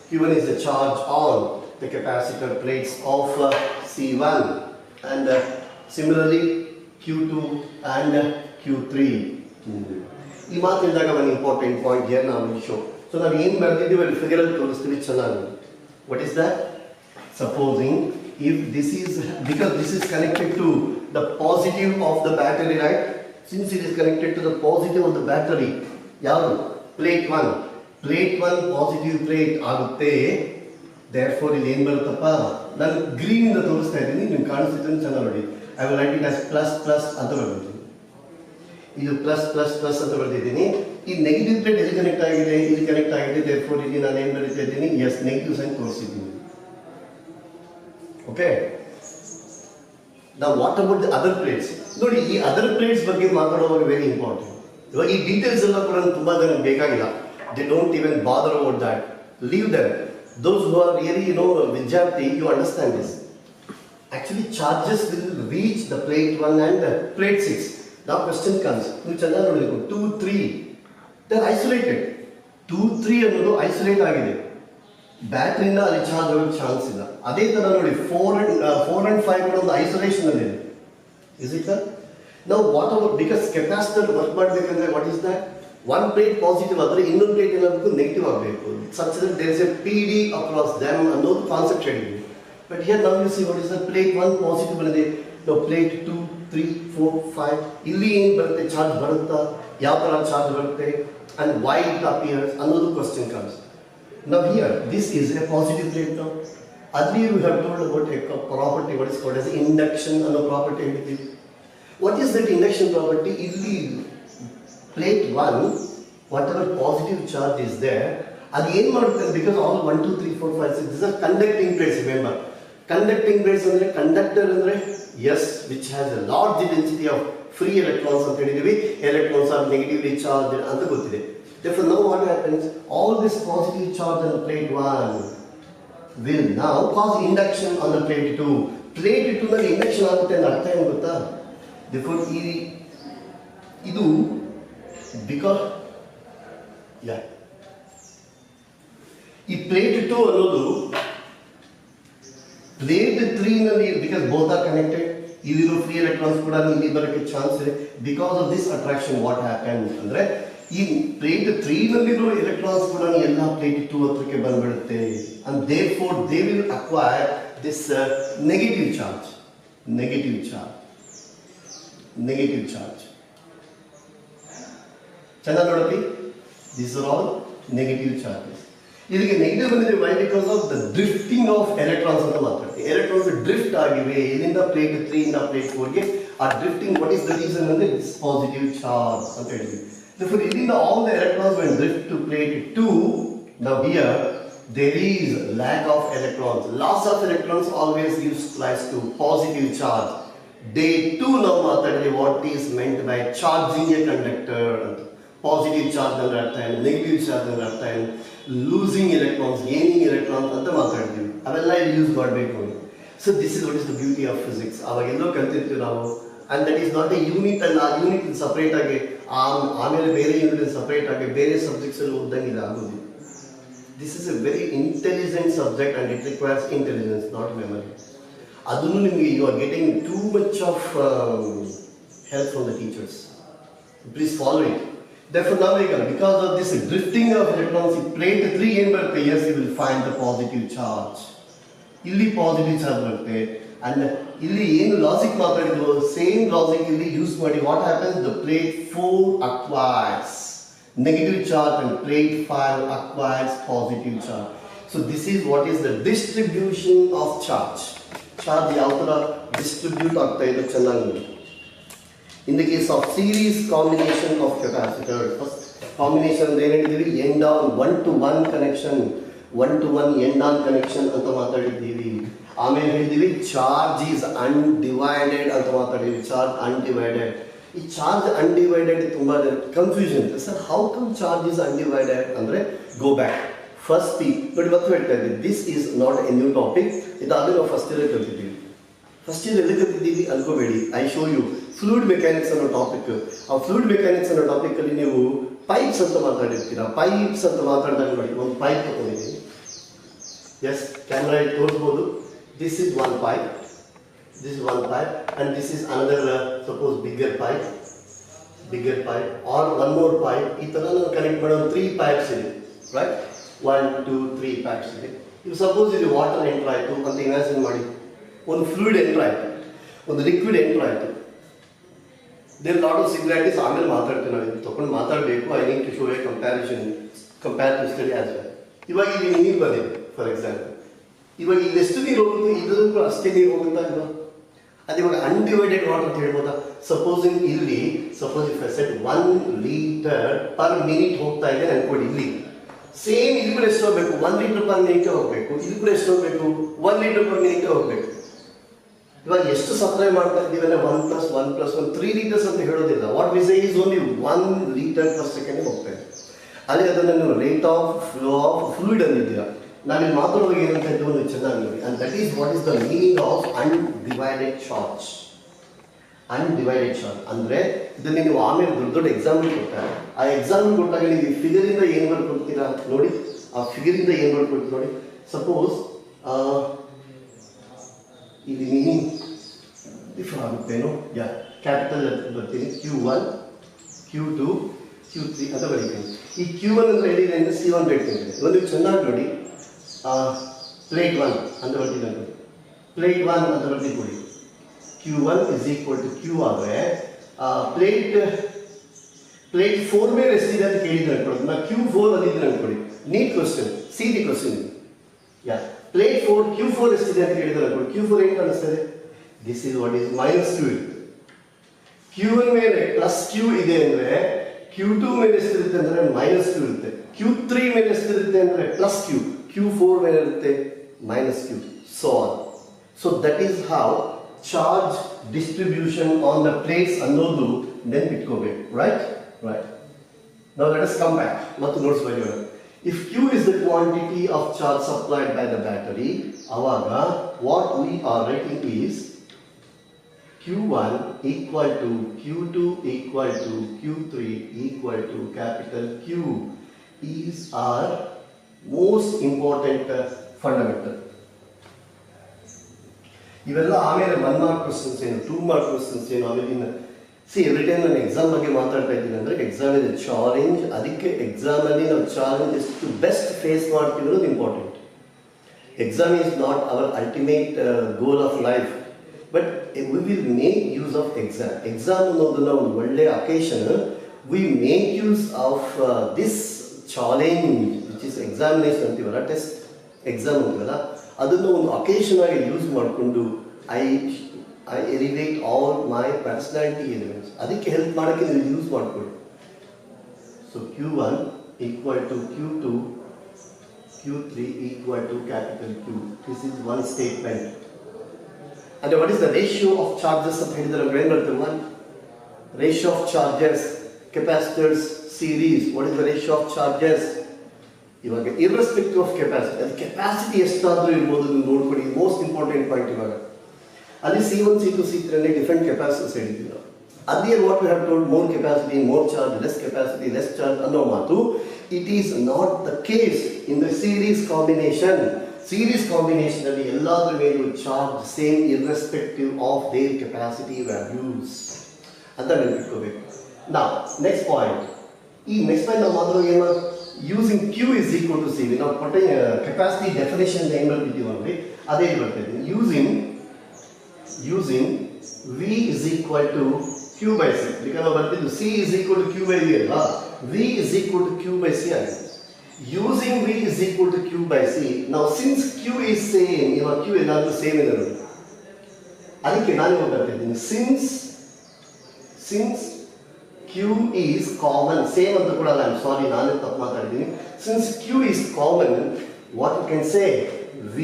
Q1 is the charge on the capacitor plates of C1, and similarly Q2 and Q3. ಈ ಮಾತು ಹೇಳಿದಾಗ ಒಂದು important point here ನಾವು will show. So ನಾವು ಏನು ಬರ್ತಿದ್ದೀವಿ ಅಲ್ಲಿ figure ಅಲ್ಲಿ ತೋರಿಸ್ತೀವಿ ಚೆನ್ನಾಗಿ. What is that? Supposing if this is, because this is connected to the positive of the battery, right? Since it is connected to the positive of the battery, ಯಾವುದು? Plate 1 positive plate ಆಗುತ್ತೆ. Therefore, ಇಲ್ಲಿ ಏನು ಬರುತ್ತಪ್ಪ? ನಾನು green ಇಂದ ತೋರಿಸ್ತಾ ಇದ್ದೀನಿ, ನಿಮ್ಗೆ ಕಾಣಿಸ್ತಿದ್ರೆ ಚೆನ್ನಾಗಿ ನೋಡಿ. I will write it as plus ಅಂತ ಬರ್ತಿದ್ದೀನಿ. ಇದು ಪ್ಲಸ್ ಅಂತ ಬರ್ತಿದ್ದೀನಿ. ಈ ನೆಗೆಟಿವ್ ಪ್ಲೇಟ್ ಎಲ್ಲಿ ಕನೆಕ್ಟ್ ಆಗಿದೆ? ಇಲ್ಲಿ ಕನೆಕ್ಟ್ ಆಗಿದೆ. therefore ಇಲ್ಲಿ ನಾನು ಏನು ಬರೀತಾ ಇದ್ದೀನಿ? ಎಸ್, ನೆಗೆಟಿವ್ ಸೈನ್ ತೋರಿಸಿದ್ದೀನಿ. ಓಕೆ. ನಾವು what about the other plates? ನೋಡಿ, ಈ ಅದರ್ ಪ್ಲೇಟ್ಸ್ ಬಗ್ಗೆ ಮಾತಾಡುವಾಗ ವೆರಿ ಇಂಪಾರ್ಟೆಂಟ್. ಇವಾಗ ಈ ಡೀಟೇಲ್ಸ್ ಎಲ್ಲ ಕೂಡ ತುಂಬಾ ಜನ ಬೇಕಾಗಿಲ್ಲ. They don't even bother about that. Leave that. Those who are really, Vidyarthi, you understand this. Actually, charges will reach the plate 1 and plate 6. Now question comes, 2, 3, they are isolated. 2, 3 ಅನ್ನೋದು isolate ಆಗಿದೆ. ಬ್ಯಾಟ್ರಿಯಿಂದ ಅಲ್ಲಿ charge ಆಗೋಕ್ಕೆ chance ಇಲ್ಲ. ಅದೇ ತರ ನೋಡಿ 4 and 5 ಕೂಡ ಒಂದು ಐಸೋಲೇಷನ್ ಅಲ್ಲಿ ಇದೆ. Is it that? Now what about, because capacitor work ಮಾಡಬೇಕಂದ್ರೆ what is that? One plate positive ಆದರೆ ಇನ್ನೊಂದು ಪ್ಲೇಟ್ ಏನಾಗಬೇಕು? ನೆಗೆಟಿವ್ ಆಗಬೇಕು. Such that there is a PD across them ಅನ್ನೋದು ಕಾನ್ಸೆಪ್ಟ್ ಹೇಳಿದ್ವಿ. But here now you see what is the plate 1 positive ಬಂದಿದೆ. Now plate 2, 3, 4, 5 ಇಲ್ಲಿ ಏನು ಬರುತ್ತೆ? ಚಾರ್ಜ್ ಬರುತ್ತಾ? ಯಾವ ತರ ಚಾರ್ಜ್ ಬರುತ್ತೆ? And why it appears ಅನ್ನೋದು question comes. Now here this is a positive plate now. Earlier we have told about a property, what is called as induction ಅನ್ನೋ ಪ್ರಾಪರ್ಟಿ ಹೇಳಿದ್ವಿ. What is that induction property? ಇಲ್ಲಿ plate 1, whatever positive charge is there, ಅದು ಏನು ಮಾಡುತ್ತೆ? Because all 1, 2, 3, 4, 5, 6 this are conducting plates. Remember, conducting plates ಅಂದರೆ conductor ಅಂದರೆ is which has a large density of free electrons ಅಂತ ಹೇಳಿದೀವಿ, electrons are negatively charge ಅಂತ ಗೊತ್ತಿದೆ. Therefore now what happens, all this positive charge on plate 1 will now cause induction on the plate 2. Plate 2 ನಲ್ಲಿ induction ಆಗುತ್ತೆ ಅಂತ ಅರ್ಥ ಏನು ಗೊತ್ತಾ? Therefore ಇದು ಬಿಕಾಸ್ ಈ ಪ್ಲೇಟ್ 2 ಅನ್ನೋದು ಪ್ಲೇಟ್ 3 ನಲ್ಲಿ, ಬಿಕಾಸ್ ಬೋತ್ ಆರ್ ಕನೆಕ್ಟೆಡ್, ಇಲ್ಲಿರೋ ಫ್ರೀ ಎಲೆಕ್ಟ್ರಾನ್ಸ್ ಕೂಡ ಇಲ್ಲಿ ಬರೋಕ್ಕೆ ಚಾನ್ಸ್ ಇದೆ. Because of this attraction what happen ಅಂದ್ರೆ ಈ ಪ್ಲೇಟ್ 3 ನಲ್ಲಿರೋ ಎಲೆಕ್ಟ್ರಾನ್ಸ್ ಕೂಡ ಎಲ್ಲ ಪ್ಲೇಟ್ 2 ಹತ್ರಕ್ಕೆ ಬಂದ್ಬಿಡುತ್ತೆ. And therefore they will acquire this negative charge. ಚೆನ್ನಾಗಿ ನೋಡಪ್ಪಿ, these are all negative charges. ಇದಕ್ಕೆ ನೆಗೆಟಿವ್ ಬಂದಿದೆ. Why? Because of the drifting of electrons ಅಂತ ಮಾತಾಡ್ತೀವಿ. ಎಲೆಕ್ಟ್ರಾನ್ಸ್ ಡ್ರಿಫ್ಟ್ ಆಗಿವೆ ಇಲ್ಲಿಂದ ಪ್ಲೇಟ್ 3 ಇಂದ ಪ್ಲೇಟ್ 4 ಗೆ. ಆ drifting what is the reason ಅಂದ್ರೆ ದಿಸ್ ಪಾಸಿಟಿವ್ ಚಾರ್ಜ್ ಅಂತ ಹೇಳಿದ್ವಿ. Therefore, ಇಲ್ಲಿಂದ all the electrons will drift to plate 2. Now here there is lack of electrons. Loss of electrons always gives rise to positive charge. Day 2 ನಾವು ಮಾತಾಡಿದ್ವಿ what is meant by charging a conductor. Positive charge ಅಂದ್ರೆ ಅರ್ಥ ಏನು, negative charge ಅಂದ್ರೆ ಅರ್ಥ ಏನು, losing electrons, gaining electrons ಅಂತ ಮಾತಾಡ್ತೀವಿ. ಅವೆಲ್ಲ ಇಲ್ಲಿ ಯೂಸ್ ಮಾಡಬೇಕು. So this is what is the beauty of physics. ಅವಾಗ ಎಲ್ಲೋ ಕಲ್ತಿರ್ತೀವಿ ನಾವು. And that is not A unit. ಅಲ್ಲ, ಆ ಯೂನಿಟ್ ಸಪ್ರೇಟ್ ಆಗಿ ಆಮೇಲೆ ಬೇರೆ ಯೂನಿಟ್ ಸಪ್ರೇಟ್ ಆಗಿ ಬೇರೆ ಸಬ್ಜೆಕ್ಟ್ಸ್ ಅಲ್ಲಿ ಓದಂಗೆ ಇದು ಆಗೋದು. This is a very intelligent subject and it requires intelligence, not memory. ಅದನ್ನು ನಿಮಗೆ you are getting too much of help from the teachers. Please follow it. Therefore now because of this drifting of electrons in plate 3 ಏನು ಬರುತ್ತೆ? Yes, you will find the positive charge. ಇಲ್ಲಿ positive charge ಬರುತ್ತೆ. And ಇಲ್ಲಿ ಏನು logic ಮಾತಾಡಿದ್ರು same logic ಇಲ್ಲಿ use ಮಾಡಿ what happens, the plate 4 acquires negative charge and plate 5 acquires positive charge. So this is what is the distribution of charge. Charge ಯಾವ ತರ distribute ಆಗ್ತಾ ಇದೆ ಚೆನ್ನಾಗಿ ನೋಡಿ. In the case of series combination of capacitor, first combination ಏನು ಹೇಳಿದೀವಿ, end on 1-to-1 connection, 1-to-1 end on connection ಅಂತ ಮಾತಾಡಿದ್ದೀವಿ. ಆಮೇಲೆ ಹೇಳಿದೀವಿ charge is undivided ಅಂತ ಮಾತಾಡಿದ್ವಿ. Charge undivided. ಈ ಚಾರ್ಜ್ ಅನ್ಡಿವೈಡೆಡ್ ತುಂಬಾ confusion. Sir how come charge is undivided ಅಂದ್ರೆ go back first P ನೋಡಿ. ಮತ್ತೆ ಹೇಳ್ತಾ ಇದ್ದೀವಿ this is not a new topic. ಇದಾದ್ರೆ ನಾವು ಫಸ್ಟ್ ಇಯರ್ ಕಲ್ತಿದ್ದೀವಿ. ಫಸ್ಟ್ ಇಯರ್ ಎಲ್ಲಿ ಕಲ್ತಿದ್ದೀವಿ ಅನ್ಕೋಬೇಡಿ. I show you fluid mechanics ಅನ್ನೋ ಟಾಪಿಕ್. ಆ ಫ್ಲೂಯಿಡ್ ಮೆಕ್ಯಾನಿಕ್ಸ್ ಅನ್ನೋ ಟಾಪಿಕ್ ಅಲ್ಲಿ ನೀವು ಪೈಪ್ಸ್ ಅಂತ ಮಾತಾಡಿರ್ತೀರಾ. ಪೈಪ್ಸ್ ಅಂತ ಮಾತಾಡಿದಾಗ ನೋಡಿ, ಒಂದು ಪೈಪ್ ತಗೊಂಡಿದ್ದೀನಿ. ಎಸ್, ಕ್ಯಾಮ್ರಾ ತೋರಿಸ್ಬೋದು. This is one pipe, this is one pipe, and this is another suppose bigger pipe or one more pipe. ಈ ತರ ನಾನು ಕನೆಕ್ಟ್ ಮಾಡೋ 3 pipes ಇದೆ, ರೈಟ್? 1 2 3 pipes ಇದೆ. ಇದು ಸಪೋಸ್ ಇದು ವಾಟರ್ ಎಂಟರ್ ಆಯಿತು ಅಂತ ಇಮ್ಯಾಜಿನ್ ಮಾಡಿ. ಒಂದು ಫ್ಲೂಯಿಡ್ ಎಂಟರ್ ಆಯಿತು, ಒಂದು ಲಿಕ್ವಿಡ್ ಎಂಟರ್ ಆಯಿತು. There lot of similarities. ಆಮೇಲೆ ಮಾತಾಡ್ತೀವಿ ನಾವು, ಇದು ತಗೊಂಡು ಮಾತಾಡಬೇಕು. I need to show a comparative study as well. ಇವಾಗ ಇಲ್ಲಿ ನೀರು ಬಂದಿದೆ ಫಾರ್ ಎಕ್ಸಾಂಪಲ್. ಇವಾಗ ಇಲ್ಲೆಷ್ಟು ನೀರು ಹೋಗುತ್ತೆ, ಇದಕ್ಕೂ ಅಷ್ಟೇ ನೀರು ಹೋಗುತ್ತಾ ಇಲ್ವಾ? ಅದು ಇವಾಗ ಅನ್ಡಿವೈಡೆಡ್ ವಾಟರ್ ಅಂತ ಹೇಳ್ಬೋದಾ? ಸಪೋಸಿಂಗ್ ಇಲ್ಲಿ suppose if I set 1 litre per minute ಹೋಗ್ತಾ ಇದೆ ಅನ್ಕೊಡಿ. ಇಲ್ಲಿ ಸೇಮ್ ಇದು ಕೂಡ ಎಷ್ಟು ಹೋಗ್ಬೇಕು? 1 ಲೀಟರ್ ಪರ್ ಮಿನಿಟ್ ಹೋಗ್ಬೇಕು. ಇದು ಕೂಡ ಎಷ್ಟು ಹೋಗ್ಬೇಕು? 1 ಲೀಟರ್ ಪರ್ ಮಿನಿಟ್ ಹೋಗ್ಬೇಕು. ಇವಾಗ ಎಷ್ಟು ಸಪ್ಲೈ ಮಾಡ್ತಾ ಇದ್ದೀವಿ ಅಂದ್ರೆ 1 + 1 + 1 3 ಲೀಟರ್ಸ್ ಅಂತ ಹೇಳೋದಿಲ್ಲ. What we say is only 1 litre per second ಹೋಗ್ತಾ ಇದೆ. ಅಲ್ಲಿ ಅದನ್ನು ನೀವು rate of flow of fluid ಅಂದಿದ್ದೀರಾ. ನಾವಿಲ್ಲಿ ಮಾತಾಡುವಾಗ ಏನಂತ ಇದ್ದು ಚೆನ್ನಾಗಿ ನೋಡಿ. And that is what is the meaning of undivided charge. Undivided charge ಅಂದ್ರೆ ಇದನ್ನು ನೀವು ಆಮೇಲೆ ದೊಡ್ಡ ದೊಡ್ಡ ಎಕ್ಸಾಂಪಲ್ ಕೊಡ್ತಾರೆ. ಆ ಎಕ್ಸಾಂಪಲ್ ಕೊಟ್ಟಾಗ ನೀವು ಫಿಗರ್ ಇಂದ ಏನು ಬರ್ಕೊಡ್ತೀರಾ ನೋಡಿ. ಆ ಫಿಗರ್ ಇಂದ ಏನು ಬರ್ಕೊಡ್ತೀವಿ ನೋಡಿ. ಸಪೋಸ್ ಇಲ್ಲಿ ಮೀನಿಂಗ್ ಡಿಫರ್ ಆಗುತ್ತೇನೋ. ಯಾ, ಕ್ಯಾಪಿಟಲ್ ಬರ್ತೀನಿ. Q1 Q2 Q3 ಅಂತ ಬರೀತೀನಿ. ಈ Q1 ಅಂತ ಹೇಳಿದ್ರೆ ಅಂದರೆ C1 ಇಡ್ತೀನಿ. ಒಂದು ಚೆನ್ನಾಗಿ ನೋಡಿ. ಪ್ಲೇಟ್ 1 ಅಂತ ಬರ್ತಿದ್ದೆ. ಪ್ಲೇಟ್ 1 ಅಂತ ಬರ್ತಿದ್ಕೊಳ್ಳಿ. Q1 = Q ಆದರೆ ಪ್ಲೇಟ್ 4 ಮೇಲೆ ಎಷ್ಟಿದೆ ಅಂತ ಕೇಳಿದ್ರೆ ಅನ್ಕೊಳ್ಳಿ. ನಾ Q4 ಅಂದಿದ್ದೀನಿ ಅನ್ಕೊಳ್ಳಿ. NEET question, see the question. Yeah, plate 4 Q4 ಎಷ್ಟಿದೆ ಅಂತ ಕೇಳಿದ್ರೆ ಅನ್ಕೊಳ್ಳಿ. Q4 ಏನು ಕಾಣಿಸ್ತದೆ? This is what is -Q ಇರುತ್ತೆ. Q1 ಮೇಲೆ +Q ಇದೆ ಅಂದರೆ Q2 ಮೇಲೆ ಎಷ್ಟಿರುತ್ತೆ ಅಂದರೆ -Q ಇರುತ್ತೆ. Q3 ಮೇಲೆ ಎಷ್ಟಿರುತ್ತೆ ಅಂದರೆ +Q. Q4 ಮೇಲೆ ಇರುತ್ತೆ -Q. So on. So that is how charge distribution on the plates ಅನ್ನೋದು ನೆನ್ಪಿಟ್ಕೋಬೇಕು. Right. Now let us come back. ಮತ್ತು ನೋಡ್ಸ್ಬೇಕು. If Q is the quantity of charge supplied by the battery, ಅವಾಗ what we are writing is Q1 equal to Q2 equal to Q3 equal to capital Q. These are most important fundamental. ಇವೆಲ್ಲ ಆಮೇಲೆ 1 mark questions ಏನು, 2 mark questions ಏನು, ಆಮೇಲೆ ಇನ್ನು every time ನಾನು exam ಬಗ್ಗೆ ಮಾತಾಡ್ತಾ ಇದ್ದೀನಿ ಅಂದರೆ ಎಕ್ಸಾಮ್ ಇದೆ ಚಾಲೆಂಜ್. ಅದಕ್ಕೆ ಎಕ್ಸಾಮಲ್ಲಿ ನಾವು ಚಾಲೆಂಜ್ ಎಷ್ಟು ಬೆಸ್ಟ್ ಫೇಸ್ ಮಾಡ್ತೀವಿ ಅನ್ನೋದು important. Exam is not our ultimate goal of life, but we will make use of exam. Exam ಅನ್ನೋದನ್ನ ಒಂದು ಒಳ್ಳೆಯ occasion. We make use of this challenge which is examination ಅಂತೀವಲ್ಲ, ಟೆಸ್ಟ್ ಎಕ್ಸಾಮ್ ಅಂತೀವಲ್ಲ, ಅದನ್ನು ಒಂದು occasion ಆಗಿ ಯೂಸ್ ಮಾಡಿಕೊಂಡು I elevate all my personality elements. ಅದಕ್ಕೆ ಹೆಲ್ಪ್ ಮಾಡೋಕ್ಕೆ ನೀವು ಯೂಸ್ ಮಾಡ್ಕೊಳ್ಳಿ. So Q1 equal to Q2, Q3 equal to capital Q. This is one statement. And what is the ratio of charges ಅಂತ ಹೇಳಿದ್ರೆ ನಮ್ಗೆ ಏನು ಬರ್ತದೆ? One ratio of charges, capacitors, series. What is the ratio of charges? ಇವಾಗ irrespective of capacity, ಅದು capacity ಎಷ್ಟಾದರೂ ಇರ್ಬೋದು, ನೀವು ನೋಡ್ಕೊಳ್ಳಿ. ಮೋಸ್ಟ್ ಇಂಪಾರ್ಟೆಂಟ್ ಪಾಯಿಂಟ್ ಇವಾಗ ಅಲ್ಲಿ C1, C2, C3 ಅನ್ನೇ ಡಿಫ್ರೆಂಟ್ ಕೆಪಾಸಿಟೀಸ್ ಹೇಳಿದ್ವಿ ನಾವು. ಅದೇ what we have told more capacity, more charge, less capacity, less charge ಅನ್ನೋ ಮಾತು. It is not the case in the series combination. Series combination ಅಲ್ಲಿ ಎಲ್ಲಾದ್ರ ಮೇಲೂ charge same irrespective of their capacity values ಅಂತ ನೆನಪಿಟ್ಕೋಬೇಕು. ನಾವು next point, ಈ next point ನಾವು ಮಾತ್ರ ಏನು using Q is equal to CV. ನಾವು ಕೆಪಾಸಿಟಿ ಡೆಫಿನೇಷನ್ ಏನು ಬರ್ತಿದ್ದೀವಿ ಅಂದರೆ ಅದೇ ಬರ್ತಿದ್ದೀವಿ. using V is equal to Q by C. because ನಾವು ಬರ್ತಿದ್ದು C is equal to Q by V ಅಲ್ವಾ, V is equal to Q by C ಆಗಿದೆ. using V is equal to Q by C. now since Q is same, ಇವಾಗ Q ಎಲ್ಲಾದರೂ same ಇದೆ ನೋಡಿ, ಅದಕ್ಕೆ ನಾನು ಬರ್ತಿದ್ದೀನಿ since Q is common, same ಅಂತ ಕೂಡ ಅಲ್ಲ, I'm sorry ನಾನೇ ತಪ್ಪು ಮಾತಾಡಿದ್ದೀನಿ. since Q is common, what you can say, V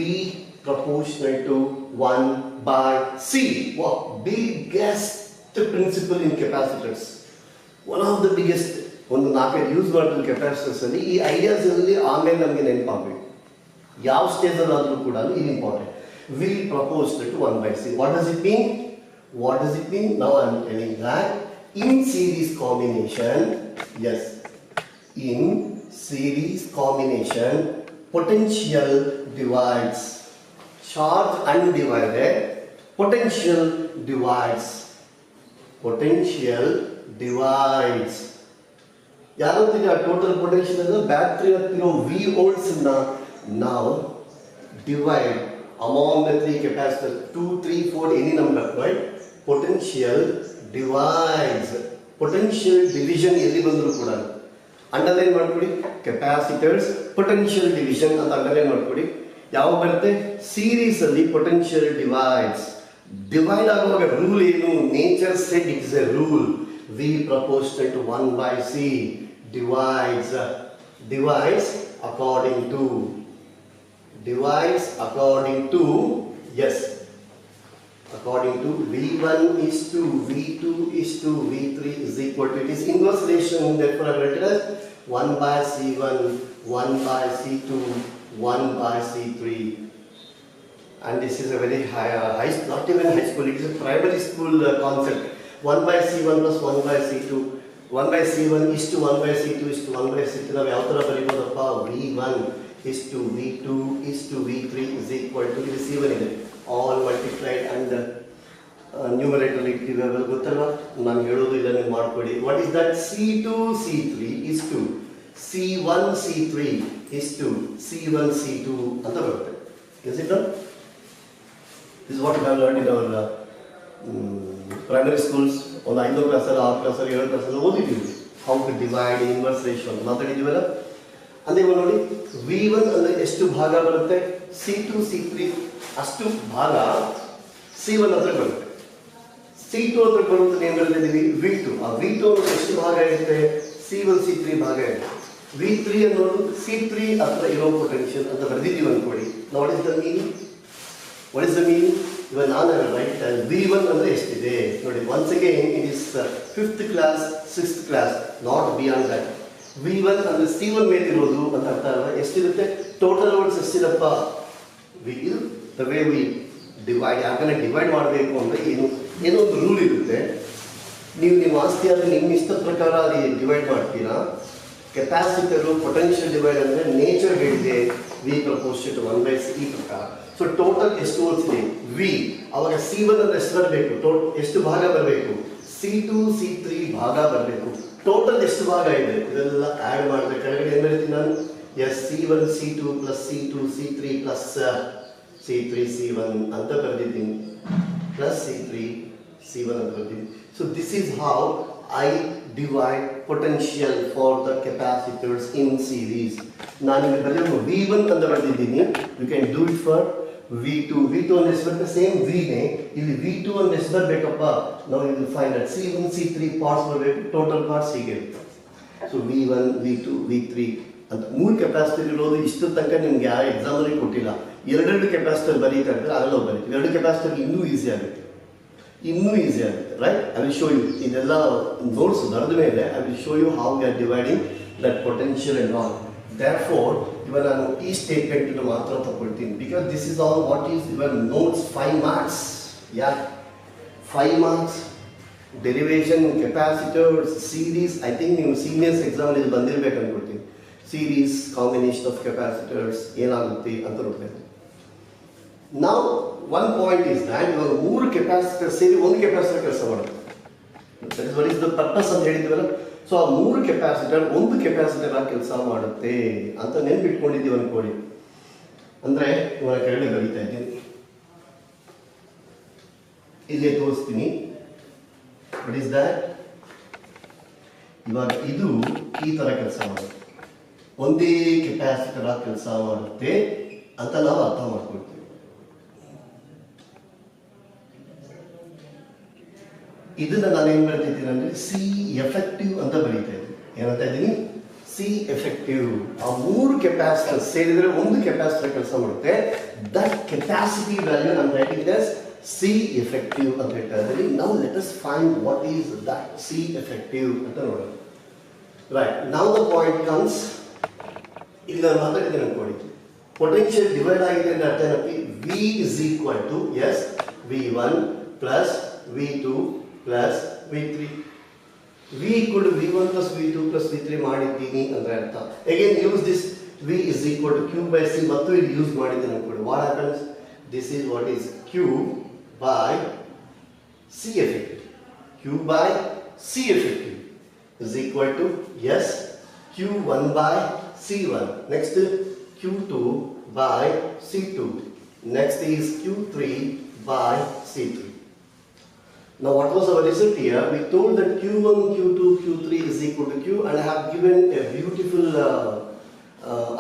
proportional to 1 by C. What biggest principle in capacitors, one of the biggest. ಒಂದು 4 ಯೂಸ್ ಮಾಡ್ತೀವಿ ಕೆಪಾಸಿಟರ್ಸ್ ಅಲ್ಲಿ. ಈ ಐಡಿಯಾಸ್ ಅಲ್ಲಿ ಆಮೇಲೆ ನಮಗೆ ನೆನಪಾಗಬೇಕು, ಯಾವ ಸ್ಟೇಜ್ ಅಲ್ಲಾದರೂ ಕೂಡ ಇದು important. V proportional to 1 by C. what does it mean? now I am telling that in series combination, yes, in series combination, potential divides charge undivided, potential divides. ಯಾವತ್ತಿಗೆ ಆ total potential ಅಂದ್ರೆ battery ಹತ್ತಿರೋ V volts ನಾವು divide among the 3 capacitors, 2, 3, 4 any number, right? potential divides. potential division ಎಲ್ಲಿ ಬಂದರೂ ಕೂಡ underline ಮಾಡ್ಕೊಳ್ಳಿ, capacitors potential division ಅಂತ underline ಮಾಡ್ಕೊಳ್ಳಿ. ಯಾವ ಬರುತ್ತೆ? ಸೀರೀಸ್ ಅಲ್ಲಿ ಪೊಟೆನ್ಷಿಯಲ್ ಡಿವೈಡ್ಸ್. ಡಿವೈಡ್ ಆಗುವಾಗ ರೂಲ್ ಏನು? Nature said it is A rule. V proportional to 1 by C divides according to yes, according to V1 is to V2 is to V3 is equal to, it is inverse relation, therefore I write it as 1 by C1, 1 by C2, 1 by C3. and this is a very high, not even high school, it is a primary school concept. 1 by C1 plus 1 by C2, 1 by C1 is to 1 by C2 is to 1 by C3. ನಾವು ಯಾವ ಥರ ಬರೀಬೋದಪ್ಪ? V1 is to V2 is to V3 is equal to, ಇದು C1 ಇದೆ, all multiplied and numerator ಇಟ್ಟಿವಿ, ಅವೆಲ್ಲ ಗೊತ್ತಲ್ವಾ? ನಾನು ಹೇಳೋದು ಇಲ್ಲ, ನೀವು ಮಾಡ್ಕೊಳ್ಳಿ. What is that? C2 C3 is to C1 C3 is to C1 C2 ಅಂತ ಬರುತ್ತೆ. Is it not? This is what we have learned in our primary schools. ಒಂದು 5ನೇ ಕ್ಲಾಸಲ್ಲಿ 6ನೇ ಕ್ಲಾಸಲ್ಲಿ 7ನೇ ಕ್ಲಾಸಲ್ಲಿ ಓದಿದ್ದೀವಿ. How to divide, inverse ratio ಅಂತ ಮಾತಾಡಿದ್ದೀವಲ್ಲ. ಅಂದರೆ ಇವಾಗ ನೋಡಿ, V1 ಅಂದರೆ ಎಷ್ಟು ಭಾಗ ಬರುತ್ತೆ? C2 C3 ಅಷ್ಟು ಭಾಗ C1 ಹತ್ರ ಬರುತ್ತೆ. C2 ಹತ್ರ ಬರುತ್ತೆ ಏನು ಬರೆದಿದ್ದೀವಿ? V2. ಆ V2 ಅನ್ನೋದು ಎಷ್ಟು ಭಾಗ ಇರುತ್ತೆ? C1 C3 ಭಾಗ ಇರುತ್ತೆ. V3 ಅನ್ನೋದು C3 ಹತ್ರ ಇರೋ ಪೊಟೆನ್ಷಿಯಲ್ ಅಂತ ಬರೆದಿದ್ದೀವಿ ಅಂದ್ಕೊಳ್ಳಿ. What is the meaning? ಇವಾಗ ನಾನು ರೈಟ್ V1 ಅಂದರೆ ಎಷ್ಟಿದೆ ನೋಡಿ. Once again it is 5th class 6th class, not beyond that. V1 ಅಂದರೆ C1 ಮೇಲೆ ಇರೋದು ಅಂತ ಅರ್ಥ ಅಲ್ವಾ. ಎಷ್ಟಿರುತ್ತೆ ಟೋಟಲ್ ವರ್ಡ್ಸ್ ಎಷ್ಟಿರಪ್ಪ. ದ ವೇ ವಿ ಡಿವೈಡ್, ಯಾಕಂದರೆ ಡಿವೈಡ್ ಮಾಡಬೇಕು ಅಂದರೆ ಏನೋ ಒಂದು ರೂಲ್ ಇರುತ್ತೆ. ನೀವು ನಿಮ್ಮ ಆಸ್ತಿ ಆದರೆ ನಿಮ್ಮ ಇಷ್ಟದ ಪ್ರಕಾರ ಅಲ್ಲಿ ಡಿವೈಡ್ ಮಾಡ್ತೀರಾ. ಕೆಪಾಸಿಟರು ಪೊಟೆನ್ಷಿಯಲ್ ಡಿವೈಡ್ ಅಂದರೆ ನೇಚರ್ ಹೇಳಿದೆ V ಪ್ರಪೋರ್ಷನ್ ಟು 1/c ಈ ಪ್ರಕಾರ. ಸೊ ಟೋಟಲ್ ಎಷ್ಟು ವರ್ಡ್ಸ್ ಇದೆ V. ಅವಾಗ C1 ಅಂದರೆ ಎಷ್ಟು ಬರಬೇಕು, ಎಷ್ಟು ಭಾಗ ಬರಬೇಕು, C2 C3 ಭಾಗ ಬರಬೇಕು. ಟೋಟಲ್ ಎಷ್ಟು ಭಾಗ ಇದೆ ಇದೆಲ್ಲ ಆ್ಯಡ್ ಮಾಡಿದ್ರೆ ಕೆಳಗಡೆ ಏನು ಬರೀತೀನಿ ನಾನು, C1 C2 plus C2 C3 plus C3 C1 ಅಂತ ಬರೆದಿದ್ದೀನಿ, ಪ್ಲಸ್ C3 C1 ಅಂತ ಬರೆದಿದ್ದೀನಿ. So this is how I divide potential for the capacitors in series. ನಾನು ಇಲ್ಲಿ ಬರೆಯೋದು V1 ಅಂತ ಬರೆದಿದ್ದೀನಿ. You can do it for V2. V2 ಅಂದ್ರೆ ಎಷ್ಟು ಬರುತ್ತೆ, ಸೇಮ್ V ನೇ. ಇಲ್ಲಿ V2 ಅಂದ್ರೆ ಎಷ್ಟು ಬರಬೇಕಪ್ಪ, ನಾವು ಇಲ್ಲಿ find out C1 C3 parts ಬರಬೇಕು, ಟೋಟಲ್ ಪಾರ್ಟ್ಸ್ ಹೀಗೆ ಇರುತ್ತೆ. ಸೊ V1 V2 V3 ಅಂತ 3 ಕೆಪಾಸಿಟರ್ ಇರೋದು. ಇಷ್ಟು ತನಕ ನಿಮ್ಗೆ ಯಾವ ಎಕ್ಸಾಮಲ್ಲಿ ಕೊಟ್ಟಿಲ್ಲ. ಎರಡೆರಡು ಕೆಪಾಸಿಟರ್ ಬರೀತಾ ಇದ್ರೆ ಅದೆಲ್ಲ ಬರೀತೀವಿ. 2 ಕೆಪಾಸಿಟರ್ ಇನ್ನೂ ಈಸಿ ಆಗುತ್ತೆ, right. I will show you. ಇದೆಲ್ಲ ನೋಟ್ಸ್ ಬರೆದ ಮೇಲೆ I will show you how we are dividing that potential and all. Therefore, ಇವಾಗ ನಾನು ಈ ಸ್ಟೇಟ್ಮೆಂಟ್ ಮಾತ್ರ ತಗೊಳ್ತೀನಿ. Because this is all what is your notes 5 marks. 5 marks. Derivation, capacitors, series. I think ನೀವು seniors exam ಇಲ್ಲಿ ಬಂದಿರಬೇಕು ಅನ್ಕೊಳ್ತೀನಿ. Series, combination of capacitors ಏನಾಗುತ್ತೆ ಅಂತ ನೋಡ್ಬೇಕು. ನಾವು ಒನ್ ಪಾಯಿಂಟ್ ಇಸ್ ದ್ಯಾಟ್ ಇವಾಗ 3 ಕೆಪಾಸಿಟರ್ ಸೇರಿ 1 ಕೆಪಾಸಿಟರ್ ಕೆಲಸ ಮಾಡುತ್ತೆ. That is what is the purpose ಅಂತ ಹೇಳಿದ್ವಲ್ಲ. ಸೊ ಆ 3 ಕೆಪಾಸಿಟರ್ 1 ಕೆಪಾಸಿಟರ್ ಆಗಿ ಕೆಲಸ ಮಾಡುತ್ತೆ ಅಂತ ನೆನ್ಪಿಟ್ಕೊಂಡಿದ್ದೀವಿ ಅನ್ಕೊಳ್ಳಿ. ಅಂದರೆ ಇವಾಗ ಕೆಳಗಡೆ ಬರೀತಾ ಇದ್ದೀನಿ, ಇಲ್ಲೇ ತೋರಿಸ್ತೀನಿ. ವಾಟ್ ಇಸ್ ದ್ಯಾಟ್, ಇವಾಗ ಇದು ಈ ಥರ ಕೆಲಸ ಮಾಡುತ್ತೆ, ಒಂದೇ ಕೆಪಾಸಿಟರ್ ಆಗಿ ಕೆಲಸ ಮಾಡುತ್ತೆ ಅಂತ ನಾವು ಅರ್ಥ ಮಾಡ್ಕೊಳ್ತೀವಿ. ಇದನ್ನ ನಾನು ಏನು ಬರೀತಿದ್ದೀನಿ ಅಂದರೆ ಸಿ ಎಫೆಕ್ಟಿವ್ ಅಂತ ಬರೀತಾ ಇದ್ದೀನಿ. ಏನಂತ ಇದ್ದೀನಿ, ಸಿ ಎಫೆಕ್ಟಿವ್. ಆ 3 ಕೆಪಾಸಿಟರ್ ಸೇರಿದರೆ 1 ಕೆಪಾಸಿಟರ್ ಕೆಲಸ ಮಾಡುತ್ತೆ. ದಟ್ ಕೆಪಾಸಿಟಿ ವ್ಯಾಲ್ಯೂ ನಾನು writing it as C effective ಅಂತ ಹೇಳ್ತಾ ಇದ್ದೀನಿ. ನಾವು let us find what is that C effective ಅಂತ ನೋಡೋಣ. Right, now the point comes. ಇಲ್ಲಿ ನಾನು ಮಾತಾಡಿದ್ದೀನಿ ಅನ್ಕೊಳ್ಳಿ, ಪೊಟೆನ್ಷಿಯಲ್ ಡಿವೈಡ್ ಆಗಿದೆ ಅಂತ ಅರ್ಥ ಏನಪ್ಪಿ. V is equal to V1 plus V2 plus V3. V equal to V1 plus V2 plus V3 ಮಾಡಿದ್ದೀನಿ ಅಂದ್ರೆ ಅರ್ಥ. Again use this V is equal to Q by C ಮತ್ತು ಇಲ್ಲಿ ಯೂಸ್ ಮಾಡಿದ್ದೀನಿ ಅನ್ಕೊಳ್ಳಿ. What happens? This is what is Q by C effective. Q by C effective is equal to Q1 by C1. Next Q2 by C2. Next is Q3 by C3. Now what was our result here? We told that Q1, Q2, Q3 is equal to Q, and I have given a beautiful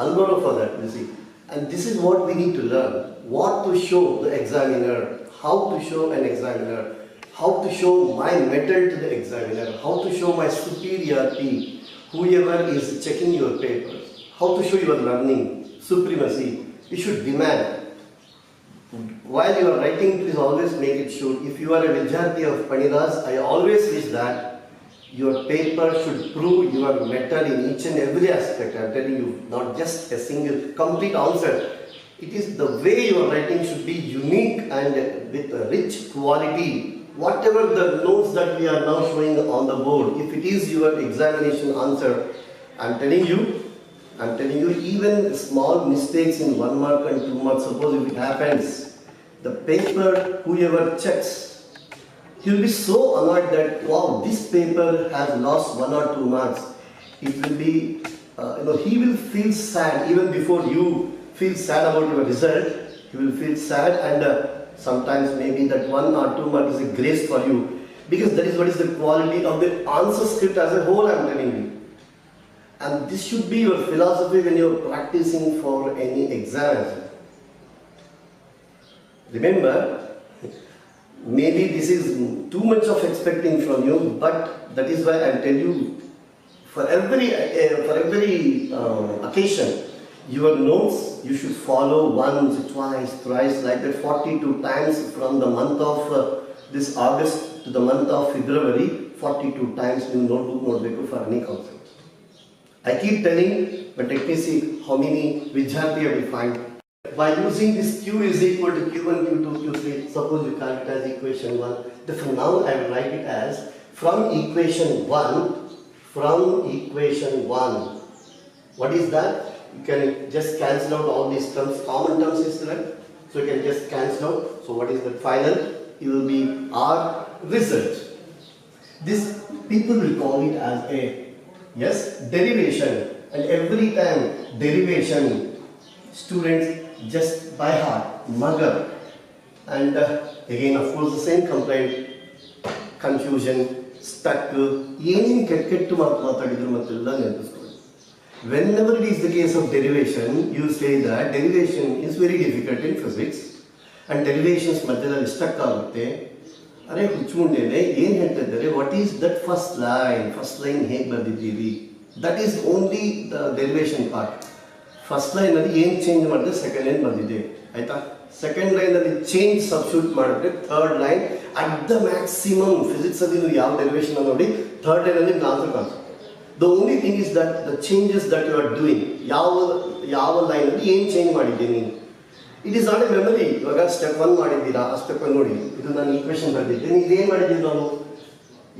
algorithm for that, you see. And this is what we need to learn. What to show the examiner, how to show an examiner, how to show my method to the examiner, how to show my superiority, whoever is checking your papers, how to show your learning, supremacy. You should demand. While you are writing, please always make it sure. If you are a Vidyarthi of Panidas, I always wish that your paper should prove your method in each and every aspect. I am telling you, not just a single complete answer. It is the way you are writing should be unique and with a rich quality. Whatever the notes that we are now showing on the board, if it is your examination answer, I am telling you, even small mistakes in 1 mark and 2 marks, suppose if it happens, the paper, whoever checks, he will be so annoyed that, wow, this paper has lost 1 or 2 marks. It will be, he will feel sad even before you feel sad about your result. He will feel sad, and sometimes maybe that 1 or 2 mark is a grace for you, because that is what is the quality of the answer script as a whole, I am telling you. And this should be your philosophy when you are practicing for any exam. Remember, maybe this is too much of expecting from you, but that is why I tell you, for every occasion, Your notes you should follow once, twice, thrice, like that 42 times from the month of this August to the month of February. 42 times you notebook notebook for any concept. I keep telling, but let me see how many Vidyarthi I will find. By using this Q is equal to Q1, Q2, Q3, suppose you calculate as equation 1. Therefore now I will write it as from equation 1, what is that? You can just cancel out all these terms, common terms is there. So you can just cancel out. So what is the final? It will be our result. This people will call it as a derivation. And every time derivation, students just by heart, mugger. And again of course the same complaint, confusion, stuck, whenever it is the case of derivation, you say that derivation is very difficult in physics and derivations madhyadalli stuck agutte. Are huchmundene ಏನು ಹೇಳ್ತಿದ್ದಾರೆ, what is that first line ಹೇಗೆ ಬರೆದಿದ್ದೀವಿ, that is only the derivation part. First line ಅಲ್ಲಿ ಏನು change ಮಾಡಿದ್ರೆ second line ಬಂದಿದೆ ಆಯ್ತಾ. Second line ಅಲ್ಲಿ change substitute ಮಾಡಿದ್ರೆ third line at the maximum. Physics ಅಲ್ಲಿ ನೀವು ಯಾವ ಡೆರಿವೇಶನ್ ನೋಡಿ ಥರ್ಡ್ ಲೈನ್ ಅಲ್ಲಿ ಆನ್ಸರ್ ಕಾಣಿಸುತ್ತೆ. The only thing is that the changes that you are doing, ಯಾವ ಲೈನ್ ಅಲ್ಲಿ ಏನು ಚೇಂಜ್ ಮಾಡಿದ್ದೀನಿ, it is not A memory. ಇವಾಗ ಸ್ಟೆಪ್ 1 ಮಾಡಿದ್ದೀರಾ, ಆ ಸ್ಟೆಪ್ 1 ನೋಡಿ, ಇದು ನಾನು ಈಕ್ವೇಶನ್ ಬರೆದಿದ್ದೀನಿ, ಇದೇನು ಮಾಡಿದ್ದೀವಿ ನಾವು,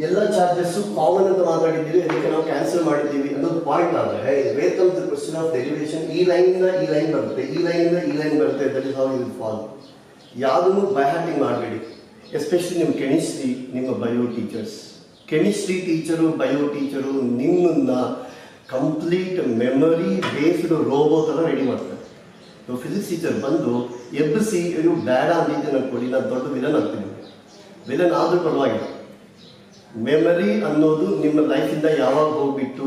ಎಲ್ಲ ಚಾರ್ಜಸ್ ಕಾಮನ್ ಅಂತ ಮಾತಾಡಿದ್ದೀವಿ, ಅದಕ್ಕೆ ನಾವು ಕ್ಯಾನ್ಸಲ್ ಮಾಡಿದ್ದೀವಿ ಅನ್ನೋದು ಪಾಯಿಂಟ್. ಆದರೆ where comes the question of derivation, ಈ ಲೈನಿಂದ ಈ ಲೈನ್ ಬರುತ್ತೆ, ಈ ಲೈನಿಂದ ಈ ಲೈನ್ ಬರುತ್ತೆ, that is how you will follow. ಯಾವುದನ್ನು ಬೈ ಹಾರ್ಟಿಂಗ್ ಮಾಡಬೇಡಿ. ಎಸ್ಪೆಷಲಿ ನಿಮ್ಮ ಕೆಮಿಸ್ಟ್ರಿ, ನಿಮ್ಮ bio teachers, chemistry teacher, bio teacher ನಿಮ್ಮನ್ನ ಕಂಪ್ಲೀಟ್ ಮೆಮೊರಿ ಬೇಸ್ಡ್ ರೋಬೋ ಥರ ರೆಡಿ ಮಾಡ್ತಾರೆ. ಫಿಸಿಕ್ಸ್ ಟೀಚರ್ ಬಂದು ಎಬ್ಬಿಸಿ ಇವು ಬೇಡ ಅಂದಿದ್ದೆ ಅನ್ಕೊಳ್ಳಿ, ನಾನು ದೊಡ್ಡ ವಿಲನ್ ಆಗ್ತೀನಿ. ವಿಲನ್ ಆದರೂ ಪರವಾಗಿಲ್ಲ, ಮೆಮರಿ ಅನ್ನೋದು ನಿಮ್ಮ ಲೈಫಿಂದ ಯಾವಾಗ ಹೋಗ್ಬಿಟ್ಟು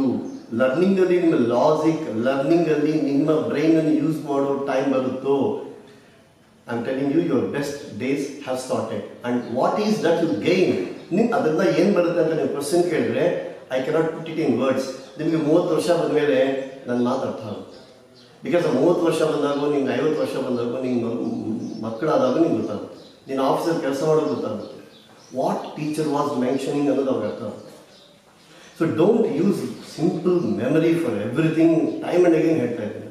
ಲರ್ನಿಂಗಲ್ಲಿ ನಿಮ್ಮ ಲಾಜಿಕ್, ಲರ್ನಿಂಗಲ್ಲಿ ನಿಮ್ಮ ಬ್ರೈನನ್ನು ಯೂಸ್ ಮಾಡೋ ಟೈಮ್ ಬರುತ್ತೋ, I am telling you your best days have started. And what is that you gain, ನಿಮ್ಗೆ ಅದರಿಂದ ಏನು ಬರುತ್ತೆ ಅಂತ ನೀವು ಕ್ವಶನ್ ಕೇಳಿದ್ರೆ I cannot put it in words. ನಿಮಗೆ 30 ವರ್ಷ ಬಂದಮೇಲೆ ನನ್ನ ಮಾತಾಡ್ತಾ ಆಗುತ್ತೆ. ಬಿಕಾಸ್ 30 ವರ್ಷ ಬಂದಾಗೋ, ನಿಮ್ಗೆ 50 ವರ್ಷ ಬಂದಾಗೋ, ನಿಮ್ಗೆ ಮಕ್ಕಳಾದಾಗ ನಿಮ್ಗೆ ಗೊತ್ತಾಗುತ್ತೆ, ನೀನು ಆಫೀಸಲ್ಲಿ ಕೆಲಸ ಮಾಡೋದು ಗೊತ್ತಾಗುತ್ತೆ, ವಾಟ್ ಟೀಚರ್ ವಾಸ್ ಮೆನ್ಷನಿಂಗ್ ಅನ್ನೋದು ಅವ್ರಿಗೆ ಅರ್ಥ ಆಗುತ್ತೆ. So don't use simple memory for everything. Time and again ಹೇಳ್ತಾ ಇದ್ದೀನಿ,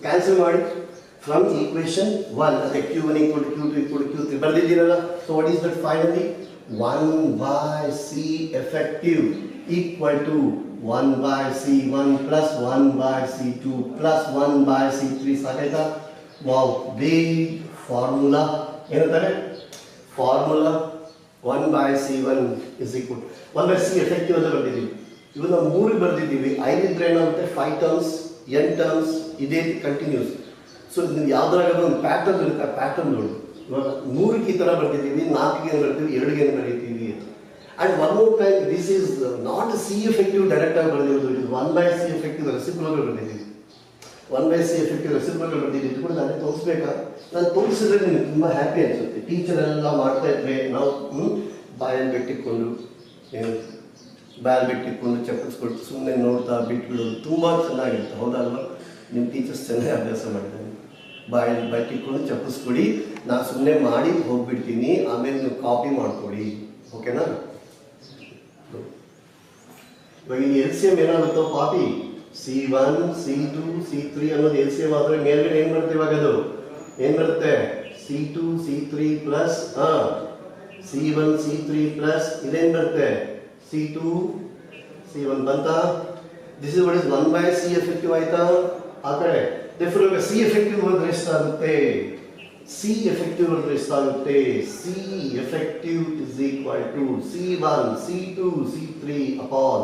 ಕ್ಯಾನ್ಸಲ್ ಮಾಡಿ ಫ್ರಮ್ ಈಕ್ವೇಶನ್ 1 ಅದೇ Q1 = Q2 = Q3 ಬರೆದಿದ್ದೀರಲ್ಲ. So what is that finally, 1/C effective equal to 1/C1 plus 1/C2 plus 1/C3. ಸಾಕಾಯ್ತಾ? Wow, big formula. ಏನಂತಾರೆ formula 1/C1 is equal 1/C effective ಅಂತ ಬರ್ತಿದ್ದೀವಿ. ಇವಾಗ ನಾವು 3 ಬರ್ದಿದ್ದೀವಿ, 5 ಇದ್ರೆ ಏನಾಗುತ್ತೆ, 5 ಟರ್ಮ್ಸ್, n ಟರ್ಮ್ಸ್, ಇದೇ ಕಂಟಿನ್ಯೂಸ್. ಸೊ ನೀವು ಯಾವ್ದ್ರಾಗ ಒಂದು ಪ್ಯಾಟರ್ನ್ ಇರುತ್ತೆ, ಆ ಪ್ಯಾಟರ್ನ್ ನೋಡಿ. ಇವಾಗ 3ಕ್ಕೆ ಈ ಥರ ಬರ್ತಿದ್ದೀವಿ, 4ಗೆ ಏನು ಬರ್ತೀವಿ, 2ಗೆ ಏನು ಬರೀತೀವಿ. And one more time, this is not C effective ಡೈರೆಕ್ಟಾಗಿ ಬರೆದಿರೋದು, ಇದು 1/C ಎಫೆಕ್ಟಿವ್ ರೆಸಿಪ್ರೋಕಲ್ ಬರೆದಿದ್ದೀವಿ. 1/C ಎಫೆಕ್ಟಿವ್ ರೆಸಿಪ್ರೋಕಲ್ ಬರೆದಿದ್ದು ಕೂಡ ನಾನೇ ತೋರಿಸ್ಬೇಕಾ? ನಾನು ತೋರಿಸಿದ್ರೆ ನಿಮಗೆ ತುಂಬ ಹ್ಯಾಪಿ ಅನಿಸುತ್ತೆ. ಟೀಚರ್ ಎಲ್ಲ ಮಾಡ್ತಾ ಇದ್ರೆ ನಾವು ಬಾಯಲ್ಲಿ ಬೆಟ್ಟಿಕೊಂಡು ಚಪ್ಪಿಸ್ಕೊಟ್ಟು ಸುಮ್ಮನೆ ನೋಡ್ತಾ ಬಿಟ್ಬಿಡೋದು ತುಂಬ ಚೆನ್ನಾಗಿರುತ್ತೆ, ಹೌದಲ್ವ? ನಿಮ್ಮ ಟೀಚರ್ಸ್ ಚೆನ್ನಾಗಿ ಅಭ್ಯಾಸ ಮಾಡಿದ್ದಾರೆ. ಬಾಯಲ್ಲಿ ಬಟ್ಟಿಕೊಂಡು ಚಪ್ಪಿಸ್ಕೊಡಿ, ನಾನು ಸುಮ್ಮನೆ ಮಾಡಿ ಹೋಗ್ಬಿಡ್ತೀನಿ, ಆಮೇಲೆ ನೀವು ಕಾಪಿ ಮಾಡ್ಕೊಡಿ, ಓಕೆನಾ? ಇವಾಗ ಈ LCM ಏನಾಗುತ್ತೋ ಕಾಪಿ, C1 C2 C3 ಅನ್ನೋದು LCM ಆದರೆ ಮೇಲ್ಗಡೆ ಏನು ಬರುತ್ತೆ, ಇವಾಗ ಅದು ಏನು ಬರುತ್ತೆ, C2 C3 plus C1 C3 plus ಇದೇನು ಬರುತ್ತೆ, C2 C1 ಬಂತ. This is what is 1/C effective ಆಯ್ತಾ ಆ ಕಡೆ. ಡಿಫರ್ C ಎಫೆಕ್ಟಿವ್ ಬರೆದ್ರೆ ಎಷ್ಟಾಗುತ್ತೆ, C effective ಎಷ್ಟಾಗುತ್ತೆ, C effective is equal to C1 C2 C3 upon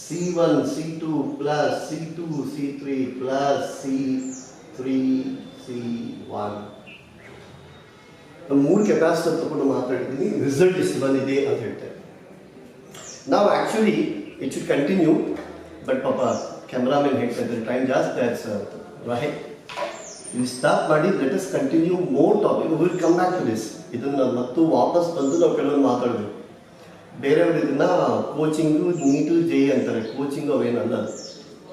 C1 C2 plus C2 C3 plus C3 C1. ನಾನು 3 ಕೆಪಾಸಿಟರ್ ತಗೊಂಡು ಮಾತಾಡಿದ್ದೀನಿ, ರಿಸಲ್ಟ್ ಎಷ್ಟು ಬಂದಿದೆ ಅಂತ ಹೇಳ್ತಾರೆ. ನಾವು actually it should continue, but ಪಾಪ ಕ್ಯಾಮ್ರಾಮನ್ ಹೇಳ್ತಾ ಇದ್ದಾರೆ ಟೈಮ್ ಜಾಸ್ತಿ ಆಯ್ತು ರೈಟ್. You start ಮಾಡಿ, let us continue more topic. We will come back to this. ಇದನ್ನು ಮತ್ತು ವಾಪಸ್ ಬಂದು ನಾವು ಕೆಲವೊಂದು ಮಾತಾಡಬೇಕು. ಬೇರೆಯವರು ಇದನ್ನ ಕೋಚಿಂಗು, ನೀಟು, JEE ಅಂತಾರೆ. ಕೋಚಿಂಗು ಅವೇನಲ್ಲ,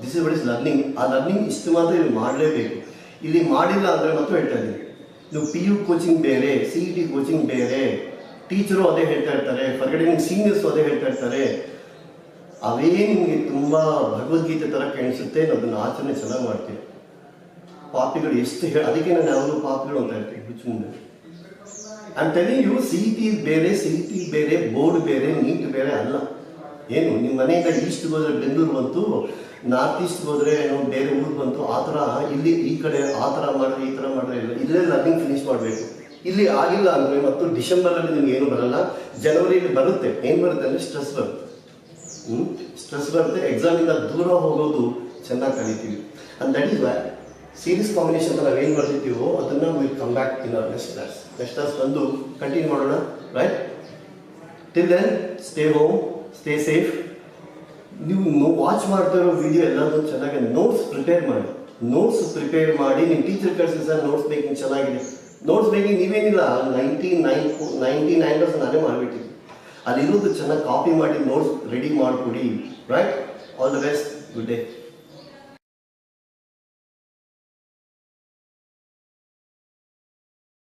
this is what is learning. ಆ ಲರ್ನಿಂಗ್ ಇಷ್ಟು ಮಾತ್ರ ಇಲ್ಲಿ ಮಾಡಲೇಬೇಕು. ಇಲ್ಲಿ ಮಾಡಿಲ್ಲ ಅಂದರೆ ಮಾತ್ರ ಹೇಳ್ತಾ ಇದ್ದೀನಿ. ನೀವು PU ಕೋಚಿಂಗ್ ಬೇರೆ, CET ಕೋಚಿಂಗ್ ಬೇರೆ, ಟೀಚರು ಅದೇ ಹೇಳ್ತಾ ಇರ್ತಾರೆ, ಹೊರಗಡೆ ನಿಮ್ಮ ಸೀನಿಯರ್ಸು ಅದೇ ಹೇಳ್ತಾ ಇರ್ತಾರೆ. ಅವೇ ನಿಮಗೆ ತುಂಬ ಭಗವದ್ಗೀತೆ ಥರ ಕಾಣಿಸುತ್ತೆ. ನಾವು ಅದನ್ನು ಆಚರಣೆ ಚೆನ್ನಾಗಿ ಮಾಡ್ತೀವಿ. ಪಾಪಿಗಳು ಎಷ್ಟು ಅದಕ್ಕೆ ನಾನು ಯಾವಾಗಲೂ ಪಾಪಿಗಳು ಅಂತ ಇರ್ತೀನಿ ಹುಚ್ಚು ಮುಂದೆ. I am telling you, CET ಬೇರೆ, CET ಬೇರೆ, ಬೋರ್ಡ್ ಬೇರೆ, ನೀಟ್ ಬೇರೆ ಅಲ್ಲ. ಏನು ನಿಮ್ಮ ಮನೆಯಿಂದ ಈಸ್ಟ್ಗೆ ಹೋದರೆ ಬೆಂಗಳೂರು ಬಂತು, ನಾರ್ತ್ ಈಸ್ಟ್ಗೆ ಹೋದರೆ ಏನೋ ಬೇರೆ ಊರು ಬಂತು, ಆ ಥರ ಇಲ್ಲಿ ಈ ಕಡೆ ಆ ಥರ ಮಾಡಿದ್ರೆ ಈ ಥರ ಮಾಡಿದ್ರೆ ಇಲ್ಲ. ಇಲ್ಲೇ ಲರ್ನಿಂಗ್ ಫಿನಿಶ್ ಮಾಡಬೇಕು. ಇಲ್ಲಿ ಆಗಿಲ್ಲ ಅಂದರೆ ಮತ್ತು ಡಿಸೆಂಬರಲ್ಲಿ ನಿಮ್ಗೆ ಏನು ಬರಲ್ಲ, ಜನವರಿಯಲ್ಲಿ ಬರುತ್ತೆ. ಏನು ಬರುತ್ತೆ ಅಂದರೆ ಸ್ಟ್ರೆಸ್ ಬರುತ್ತೆ. ಸ್ಟ್ರೆಸ್ ಬರುತ್ತೆ. ಎಕ್ಸಾಮಿಂದ ದೂರ ಹೋಗೋದು ಚೆನ್ನಾಗಿ ಕಲಿತೀವಿ. And that is why series combination ನಾವೇನು ಬರ್ತಿರ್ತೀವೋ ಅದನ್ನು will come back in our next class. Next class ಬಂದು ಕಂಟಿನ್ಯೂ ಮಾಡೋಣ. Right? Till then stay home, stay safe. ನೀವು ವಾಚ್ ಮಾಡ್ತಾ ಇರೋ ವಿಡಿಯೋ ಎಲ್ಲದೂ ಚೆನ್ನಾಗಿ ನೋಟ್ಸ್ ಪ್ರಿಪೇರ್ ಮಾಡಿ. ನಿಮ್ಮ ಟೀಚರ್ ಕಳಿಸಿ ಸರ್ ನೋಟ್ಸ್ ಮೇಕಿಂಗ್ ಚೆನ್ನಾಗಿದೆ. ನೋಟ್ಸ್ ಮೇಕಿಂಗ್ ನೀವೇನಿಲ್ಲ 99% ನಾನೇ ಮಾಡಿಬಿಟ್ಟಿದ್ದೆ. ಅಲ್ಲಿರೋದು ಚೆನ್ನಾಗಿ ಕಾಪಿ ಮಾಡಿ ನೋಟ್ಸ್ ರೆಡಿ ಮಾಡಿಕೊಡಿ. Right? All the best. Good day.